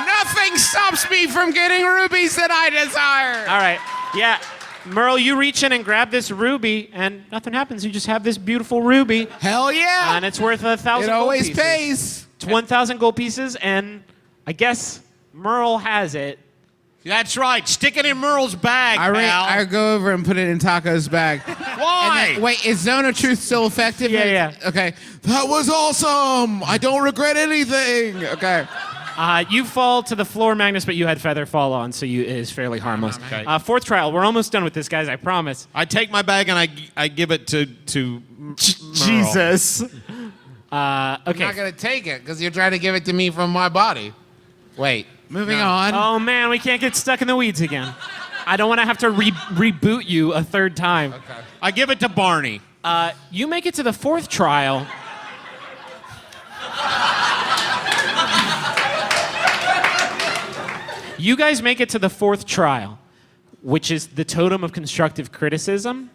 Nothing stops me from getting rubies that I desire. All right. Yeah. Merle, you reach in and grab this ruby, and nothing happens. You just have this beautiful ruby, Hell yeah. and it's worth 1,000 It gold always pieces. pays. It's 1,000 gold pieces, and I guess Merle has it. That's right. Stick it in Merle's bag, pal. I go over and put it in Taco's bag. Why? And then- wait, is Zone of Truth still effective? Yeah. Okay. That was awesome. I don't regret anything. Okay. You fall to the floor, Magnus, but you had feather fall on, so it is fairly harmless. Okay. Fourth trial. We're almost done with this, guys. I promise. I take my bag and I give it to Merle. Jesus. Okay. I'm not gonna take it because you're trying to give it to me from my body. Wait. Moving on. Oh man, we can't get stuck in the weeds again. I don't want to have to reboot you a third time. I give it to Barney. You make it to the fourth trial. You guys make it to the 4th trial, which is the totem of constructive criticism.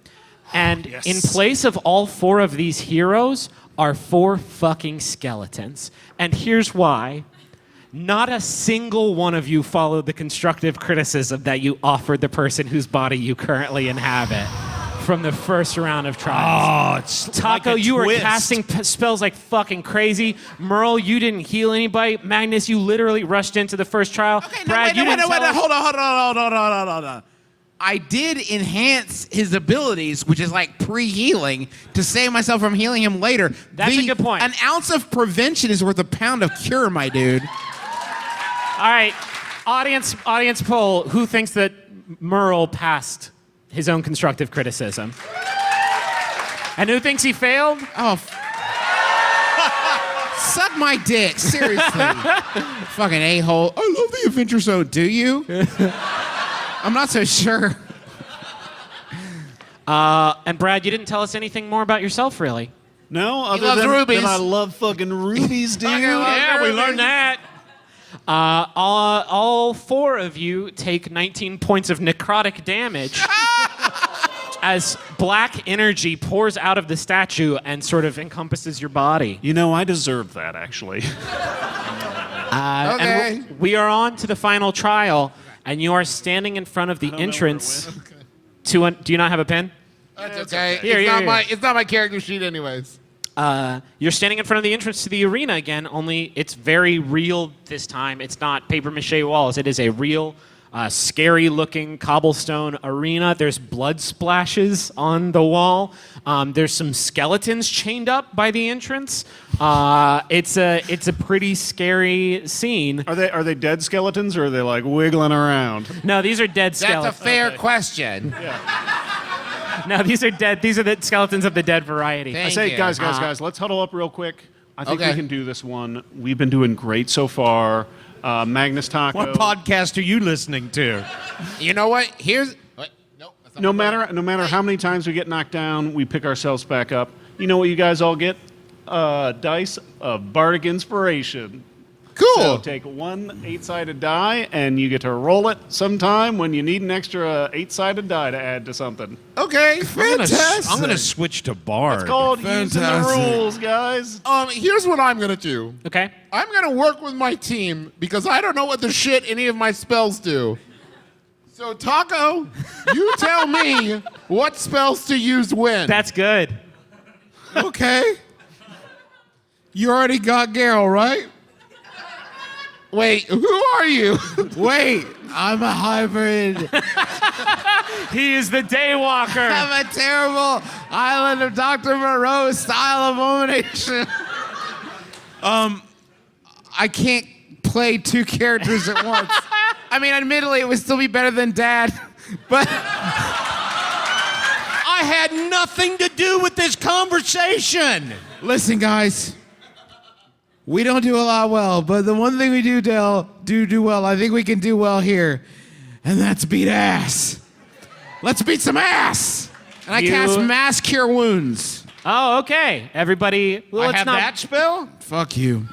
And in place of all 4 of these heroes are 4 fucking skeletons. And here's why. Not a single one of you followed the constructive criticism that you offered the person whose body you currently inhabit from the first round of trials. Oh, it's Taco, like a you were twist. casting spells like fucking crazy. Merle, you didn't heal anybody. Magnus, you literally rushed into the first trial. Brad, you didn't tell us- Hold on. I did enhance his abilities, which is like pre-healing, to save myself from healing him later. That's a good point. An ounce of prevention is worth a pound of cure, my dude. All right, audience poll. Who thinks that Merle passed his own constructive criticism? And who thinks he failed? Oh, suck my dick, seriously. Fucking a-hole. I love the Adventure Zone. Do you? I'm not so sure. And Brad, you didn't tell us anything more about yourself, really. No, other loves than rubies. I love fucking rubies, dude. Yeah, we learned that. All 4 of you take 19 points of necrotic damage as black energy pours out of the statue and sort of encompasses your body. You know, I deserve that, actually. Okay. And we are on to the final trial, and you are standing in front of the entrance. Do you not have a pen? That's okay. Here, It's not my character sheet anyways. You're standing in front of the entrance to the arena again, only it's very real this time. It's not papier-mâché walls. It is a real, scary-looking cobblestone arena. There's blood splashes on the wall. There's some skeletons chained up by the entrance. It's a pretty scary scene. Are they dead skeletons, or are they like wiggling around? No, these are dead That's skeletons. a fair question. No, these are dead. These are the skeletons of the dead variety. Thank I say, you. guys, let's huddle up real quick. I think Okay. we can do this one. We've been doing great so far. Magnus Taco. What podcast are you listening to? You know what? Here's. What? Nope. That's not No matter how many times we get knocked down, we pick ourselves back up. You know what you guys all get? Dice of Bardic Inspiration. Cool. So take 1 8-sided die, and you get to roll it sometime when you need an extra 8-sided die to add to something. Okay. Fantastic. I'm gonna switch to Bard. It's called using the Fantastic. rules, guys. Here's what I'm gonna do. Okay. I'm gonna work with my team because I don't know what the shit any of my spells do. So Taco, you tell me what spells to use when. That's good. Okay. You already got Geralt, right? Wait, who are you? Wait, I'm a hybrid. He is the Daywalker. I'm a terrible Island of Dr. Moreau style abomination. I can't play 2 characters at once. I mean, admittedly, it would still be better than Dad, but I had nothing to do with this conversation. listen, guys. We don't do a lot well, but the one thing we do well, I think we can do well here, and that's beat ass. Let's beat some ass. And I cast Mass Cure Wounds. Oh, okay. Everybody, I have that spell? Fuck you.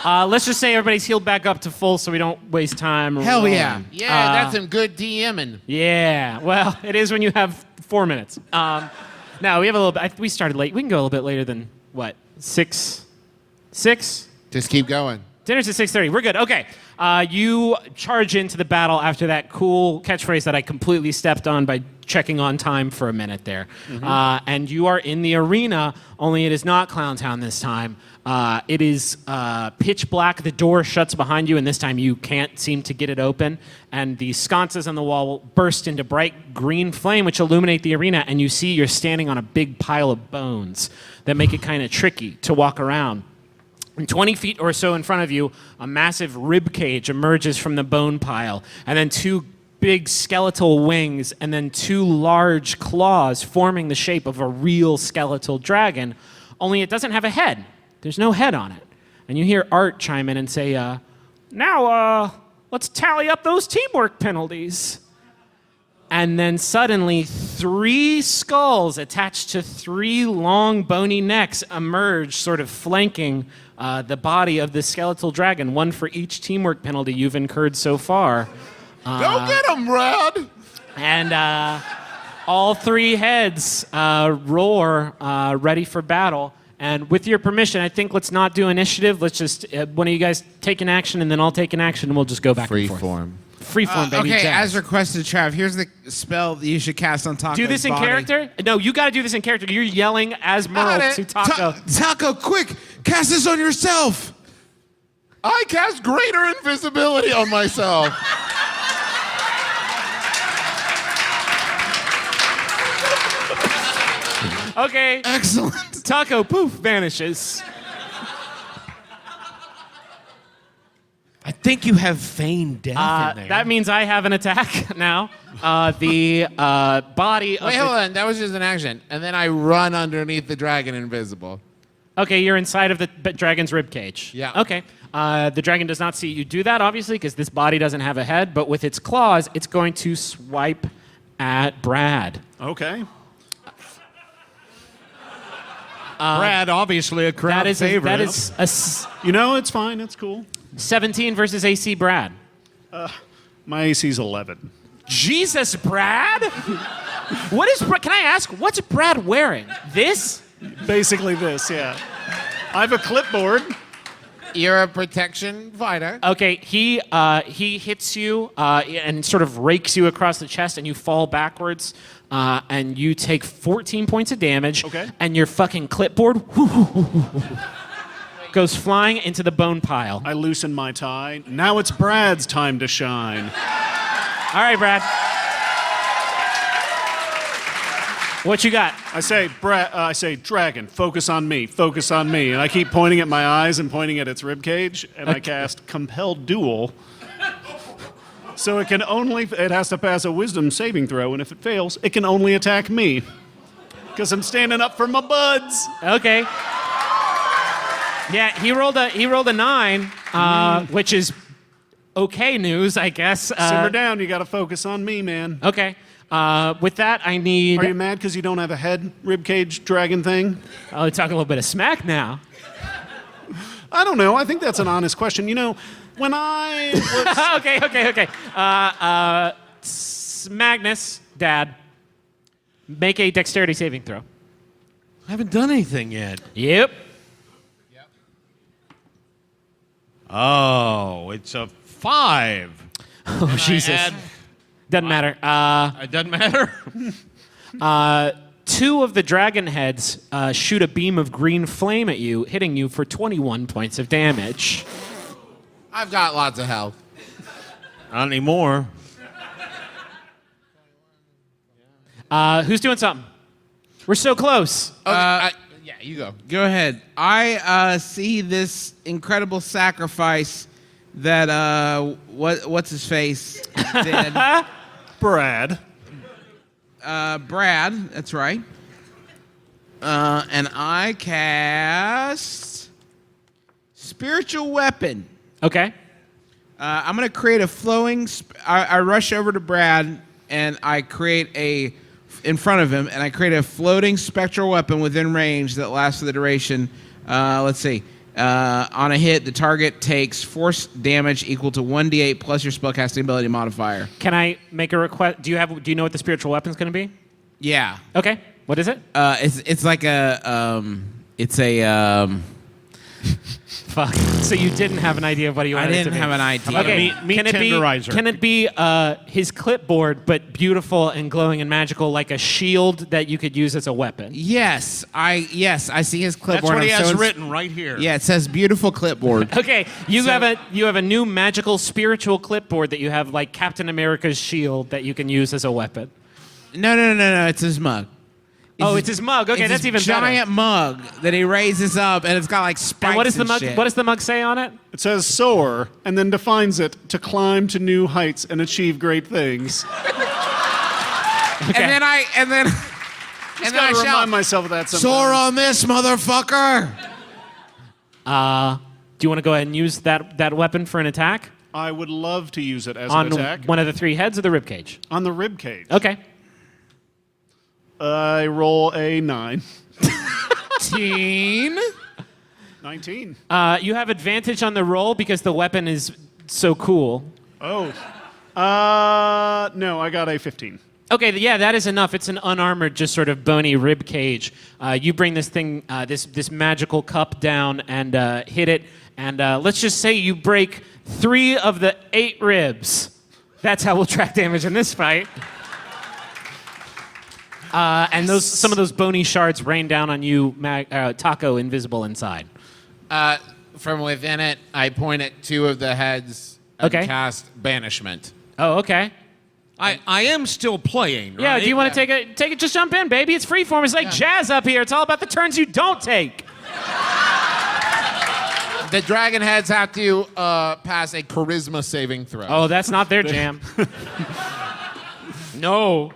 Let's just say everybody's healed back up to full so we don't waste time. Hell rolling. yeah. Yeah, that's some good DMing. Yeah. Well, it is when you have 4 minutes. No, we have a little bit. We started late. We can go a little bit later than, what, 6? Just keep going. Dinner's at 6:30. We're good. Okay. You charge into the battle after that cool catchphrase that I completely stepped on by checking on time for a minute there. And you are in the arena, only it is not Clowntown this time. It is pitch black. The door shuts behind you, and this time you can't seem to get it open. And the sconces on the wall burst into bright green flame, which illuminate the arena, and you see you're standing on a big pile of bones that make it kind of tricky to walk around. And 20 feet or so in front of you, a massive rib cage emerges from the bone pile, and then 2 big skeletal wings, and then 2 large claws forming the shape of a real skeletal dragon, only it doesn't have a head. There's no head on it. And you hear Art chime in and say, now, let's tally up those teamwork penalties. and then suddenly 3 skulls attached to 3 long bony necks emerge, sort of flanking the body of the skeletal dragon, one for each teamwork penalty you've incurred so far. Go get him, Brad. And all 3 heads roar, ready for battle. And with your permission, I think let's not do initiative. Let's just, one of you guys take an action, and then I'll take an action, and we'll just go back and forth. Freeform, baby. Okay, jazz. as requested, Trav, here's the spell that you should cast on Taco's Do this in body. character? No, you got to do this in character. You're yelling as Merle to Taco. Taco, quick! Cast this on yourself! I cast greater invisibility on myself. Okay. Excellent. Taco, poof, vanishes. I think you have feigned death in there. That means I have an attack now. The body of Wait, the- hold on. That was just an action. And then I run underneath the dragon invisible. Okay, you're inside of the dragon's ribcage. Yeah. Okay. The dragon does not see you do that, obviously, because this body doesn't have a head. But with its claws, it's going to swipe at Brad. Okay. Brad, obviously a crowd favorite. That is a You know, it's fine. It's cool. 17 versus AC Brad. My AC's 11. Jesus, Brad! What is? Can I ask? What's Brad wearing? This? Basically this, yeah. I have a clipboard. You're a protection fighter. Okay, he hits you and sort of rakes you across the chest, and you fall backwards, and you take 14 points of damage. Okay. And your fucking clipboard goes flying into the bone pile. I loosen my tie. Now it's Brad's time to shine. All right, Brad. What you got? I say, dragon, focus on me, and I keep pointing at my eyes and pointing at its ribcage, and I cast compelled duel. So it has to pass a wisdom saving throw, and if it fails, it can only attack me, because I'm standing up for my buds. Okay. Yeah, he rolled a 9, which is okay news, I guess. Simmer down, you got to focus on me, man. Okay. With that, I need. Are you mad because you don't have a head ribcage dragon thing? Oh, talk a little bit of smack now. I don't know. I think that's an honest question. You know, when I was... Okay. Magnus, Dad, make a dexterity saving throw. I haven't done anything yet. Yep. Oh, it's a 5. Oh, Jesus. Doesn't matter. It doesn't matter. 2 of the dragon heads shoot a beam of green flame at you, hitting you for 21 points of damage. I've got lots of health. Not anymore. Who's doing something? We're so close. Yeah, you go. Go ahead. I see this incredible sacrifice that what's his face did. Brad. Brad, that's right. And I cast spiritual weapon. Okay. I'm gonna create a flowing. I rush over to Brad and I create in front of him, and I create a floating spectral weapon within range that lasts for the duration. Let's see. On a hit, the target takes force damage equal to 1d8 plus your spellcasting ability modifier. Can I make a request? Do you know what the spiritual weapon's going to be? Yeah. Okay. What is it? It's like a Fuck. So you didn't have an idea of what you wanted I it to didn't be. have an idea. Okay. Meat can it be his clipboard, but beautiful and glowing and magical, like a shield that you could use as a weapon? Yes, I see his clipboard. That's what he I'm has so written right here. Yeah, it says beautiful clipboard. Okay, you have a new magical spiritual clipboard that you have like Captain America's shield that you can use as a weapon. No, it's his mug. It's his mug. Okay, it's that's his even better. giant mug that he raises up, and it's got like spikes. And what does the mug? shit. What does the mug say on it? It says soar, and then defines it to climb to new heights and achieve great things. Okay. And then I I shout, remind myself of that sometimes. "Soar on this, motherfucker!" Do you want to go ahead and use that weapon for an attack? I would love to use it as On an attack. one of the 3 heads of the rib cage. On the rib cage. Okay. I roll a 9. 19. 19. You have advantage on the roll because the weapon is so cool. Oh. No, I got a 15. Okay, yeah, that is enough. It's an unarmored, just sort of bony rib cage. You bring this thing, this magical cup down and hit it, and let's just say you break 3 of the 8 ribs. That's how we'll track damage in this fight. And some of those bony shards rain down on you, Taco, invisible inside. From within it, I point at 2 of the heads and cast Banishment. Oh, okay. I am still playing, right? Yeah, do you want to take it? Just jump in, baby. It's freeform. It's like jazz up here. It's all about the turns you don't take. The dragon heads have to pass a charisma saving throw. Oh, that's not their jam. No.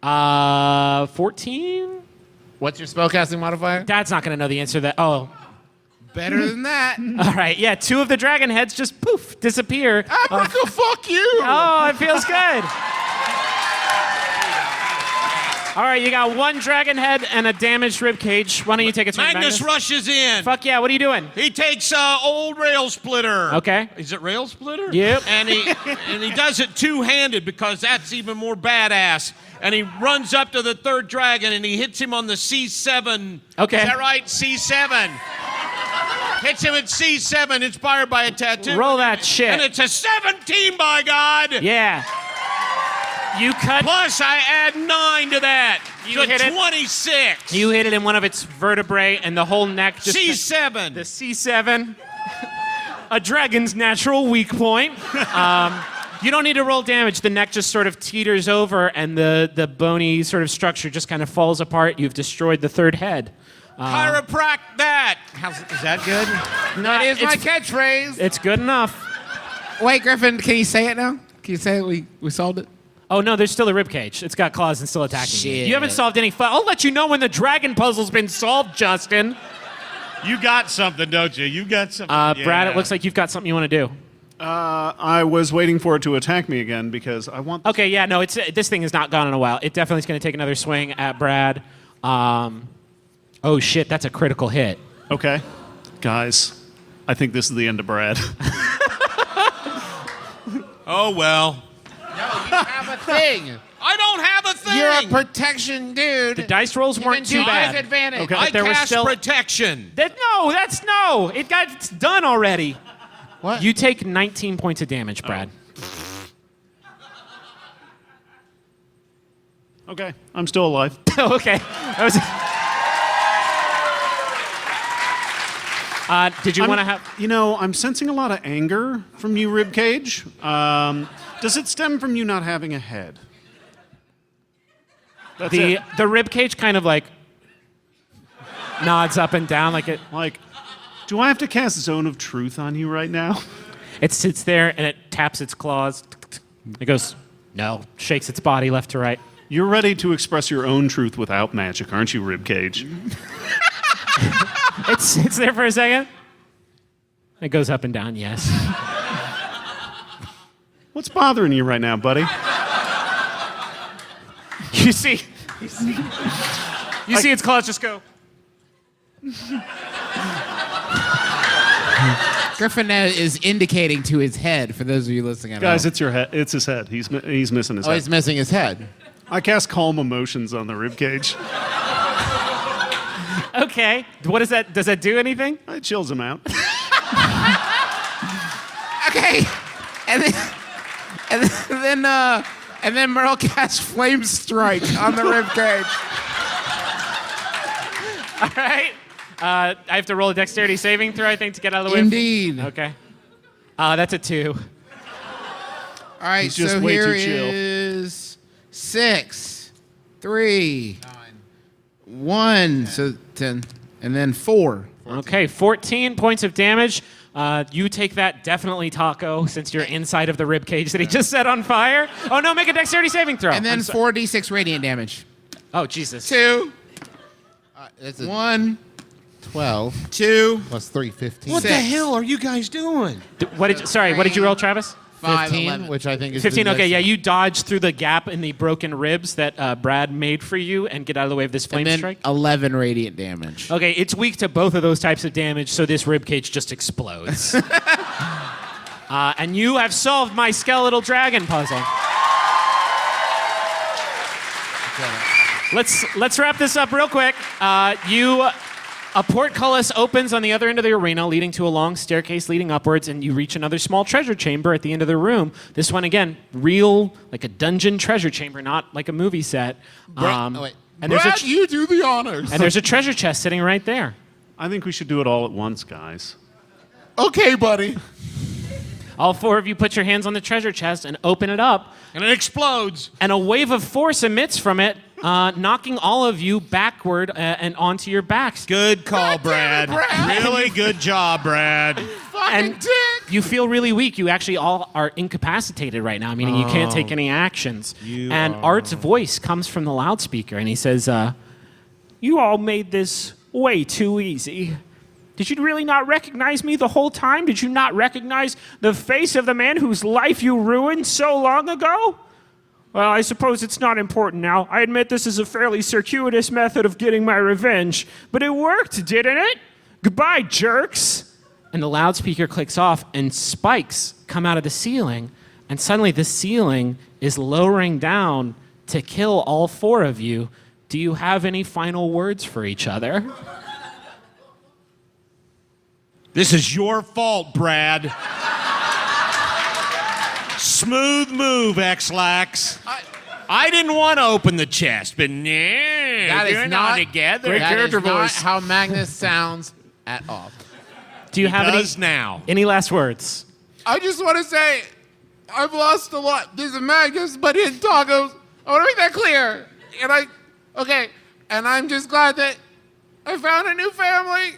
14? What's your spellcasting modifier? That's not going to know the answer to that. Oh. Better than that. All right, yeah, 2 of the dragon heads just poof, disappear. Michael, fuck you. Oh, it feels good. All right, you got 1 dragon head and a damaged rib cage. Why don't you take a turn, Magnus rushes in. Fuck yeah, what are you doing? He takes old rail splitter. Okay. Is it rail splitter? Yep. And he does it 2-handed because that's even more badass. And he runs up to the 3rd dragon and he hits him on the C7. Okay. Is that right? C7. Hits him at C7, inspired by a tattoo. Roll that shit. And it's a 17, by God. Yeah. You cut. Plus, I add 9 to that. You hit it. 26. You hit it in one of its vertebrae, and the whole neck just. C7. The C7. A dragon's natural weak point. You don't need to roll damage. The neck just sort of teeters over, and the bony sort of structure just kind of falls apart. You've destroyed the 3rd head. Chiropract that. Is that good? No, That is my catchphrase. It's good enough. Wait, Griffin, can you say it now? Can you say it? We solved it? Oh, no, there's still a ribcage. It's got claws and still attacking you. Shit. You haven't solved any I'll let you know when the dragon puzzle's been solved, Justin. You got something, don't you? You got something. Brad, it looks like you've got something you want to do. I was waiting for it to attack me again because I want... Okay, yeah, no, this thing has not gone in a while. It definitely is going to take another swing at Brad. Oh, shit, that's a critical hit. Okay. Guys, I think this is the end of Brad. Oh, well. No, you have a thing. I don't have a thing. You're a protection dude. The dice rolls weren't too bad. Advantage. Okay. I there was cast still- protection. No. It got done already. What? You take 19 points of damage, Brad. Okay, I'm still alive. Okay. That was... did you want to have... You know, I'm sensing a lot of anger from you, Ribcage. Does it stem from you not having a head? That's The it. ribcage kind of like nods up and down like it... Like, do I have to cast Zone of Truth on you right now? It sits there and it taps its claws. It goes, no. Shakes its body left to right. You're ready to express your own truth without magic, aren't you, Ribcage? It sits there for a second. It goes up and down, yes. What's bothering you right now, buddy? You see its claws just go. Griffin is indicating to his head, for those of you listening at Guys, home. it's your head. It's his head. He's missing his Oh, head. he's missing his head. I cast Calm Emotions on the Ribcage. Okay. What does that? Does that do anything? It chills him out. Okay. And then Merle casts Flame Strike on the ribcage. All right. I have to roll a dexterity saving throw, I think, to get out of the way. Indeed. Okay. That's a 2. All right, He's just so way here too chill. is 6, 3, 1, so 10, and then 4. Okay, 14 points of damage. You take that definitely, Taco, since you're inside of the rib cage that he just set on fire. Oh no, make a dexterity saving throw. And then 4d6 radiant damage. Oh Jesus. 2, 1, 12 2, plus 3, 15. What the hell are you guys doing? What did you roll, Travis? 15, 11. which I think is 15. the Okay, next- yeah, you dodge through the gap in the broken ribs that Brad made for you and get out of the way of this flame And then strike. 11 radiant damage. Okay, it's weak to both of those types of damage, so this rib cage just explodes. And you have solved my skeletal dragon puzzle. Let's wrap this up real quick. A portcullis opens on the other end of the arena, leading to a long staircase leading upwards, and you reach another small treasure chamber at the end of the room. This one, again, real, like a dungeon treasure chamber, not like a movie set. wait. And there's Brad, you do the honors. and there's a treasure chest sitting right there. I think we should do it all at once, guys. Okay, buddy. All four of you put your hands on the treasure chest and open it up, And it explodes. and a wave of force emits from it, knocking all of you backward and onto your backs. Good call, God damn Brad. it, Brad. Really good job, Brad. Fucking And dick. you feel really weak. You actually all are incapacitated right now, meaning you can't take any actions. And Art's voice comes from the loudspeaker, and he says, "You all made this way too easy. Did you really not recognize me the whole time? Did you not recognize the face of the man whose life you ruined so long ago? Well, I suppose it's not important now. I admit this is a fairly circuitous method of getting my revenge, but it worked, didn't it? Goodbye, jerks." And the loudspeaker clicks off, and spikes come out of the ceiling, and suddenly the ceiling is lowering down to kill all four of you. Do you have any final words for each other? This is your fault, Brad. Smooth move, X-Lax. I didn't want to open the chest, but nah, That doing is it not all together. That is not how Magnus sounds at all. Do you have Does now. any last words? I just want to say, I've lost a lot. There's a Magnus, but in tacos. I want to make that clear. And I'm just glad that I found a new family.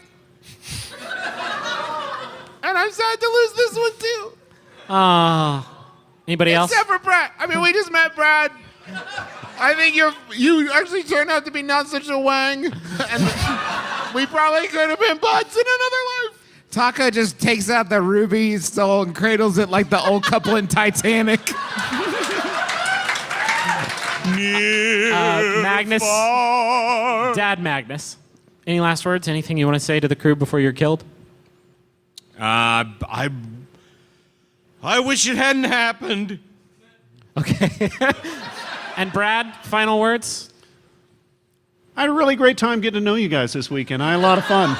And I'm sad to lose this one too. Anybody else? Except for Brad. I mean, we just met Brad. I think you actually turned out to be not such a wang. And we probably could have been buds in another life. Taka just takes out the ruby he stole and cradles it like the old couple in Titanic. Magnus. Dad Magnus. Any last words? Anything you want to say to the crew before you're killed? I wish it hadn't happened. Okay. And Brad, final words? I had a really great time getting to know you guys this weekend. I had a lot of fun.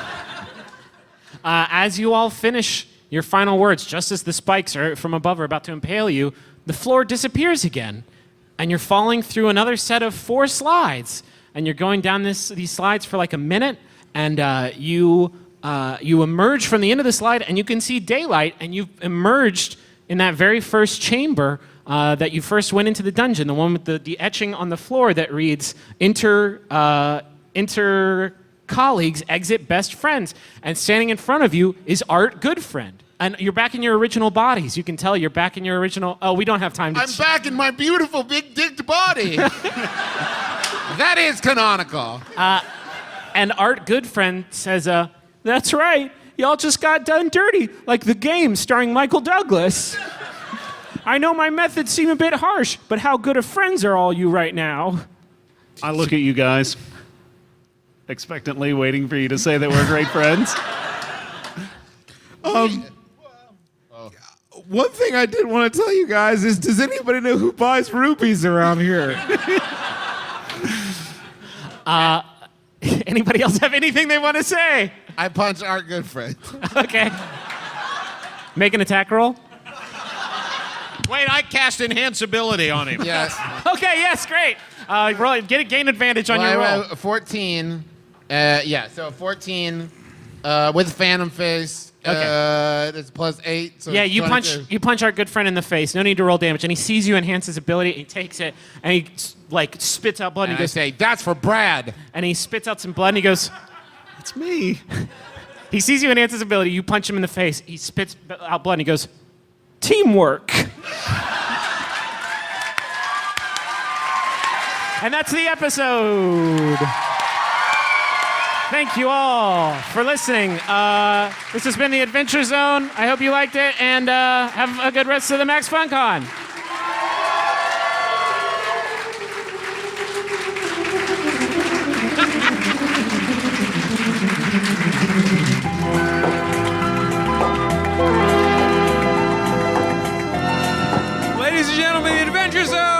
As you all finish your final words, just as the spikes are from above are about to impale you, the floor disappears again, and you're falling through another set of 4 slides, and you're going down these slides for like a minute, and you emerge from the end of the slide, and you can see daylight, and you've emerged in that very first chamber that you first went into the dungeon, the one with the etching on the floor that reads, enter colleagues, exit best friends. And standing in front of you is Art Goodfriend. And you're back in your original bodies. You can tell you're back in your original... Oh, we don't have time to... I'm back in my beautiful big-dicked body. That is canonical. And Art Goodfriend says, that's right. Y'all just got done dirty, like the game starring Michael Douglas. I know my methods seem a bit harsh, but how good of friends are all you right now? I look at you guys, expectantly waiting for you to say that we're great friends. One thing I did want to tell you guys is, does anybody know who buys rupees around here? Anybody else have anything they want to say? I punch Art Goodfriend. Okay. Make an attack roll. Wait, I cast enhanceability on him. Yes. Okay, yes, great. Gain advantage on your roll. 14. So 14 with Phantom Face. Okay. It's +8. So Yeah, it's you 22. punch our good friend in the face. No need to roll damage. And he sees you enhance his ability. He takes it and he spits out blood. And And he I goes, say, that's for Brad. and he spits out some blood. And he goes, It's me. he sees you enhance his ability. You punch him in the face. He spits out blood. And he goes, teamwork. And that's the episode. Thank you all for listening. This has been the Adventure Zone. I hope you liked it, and have a good rest of the MaxFunCon. Ladies and gentlemen, the Adventure Zone!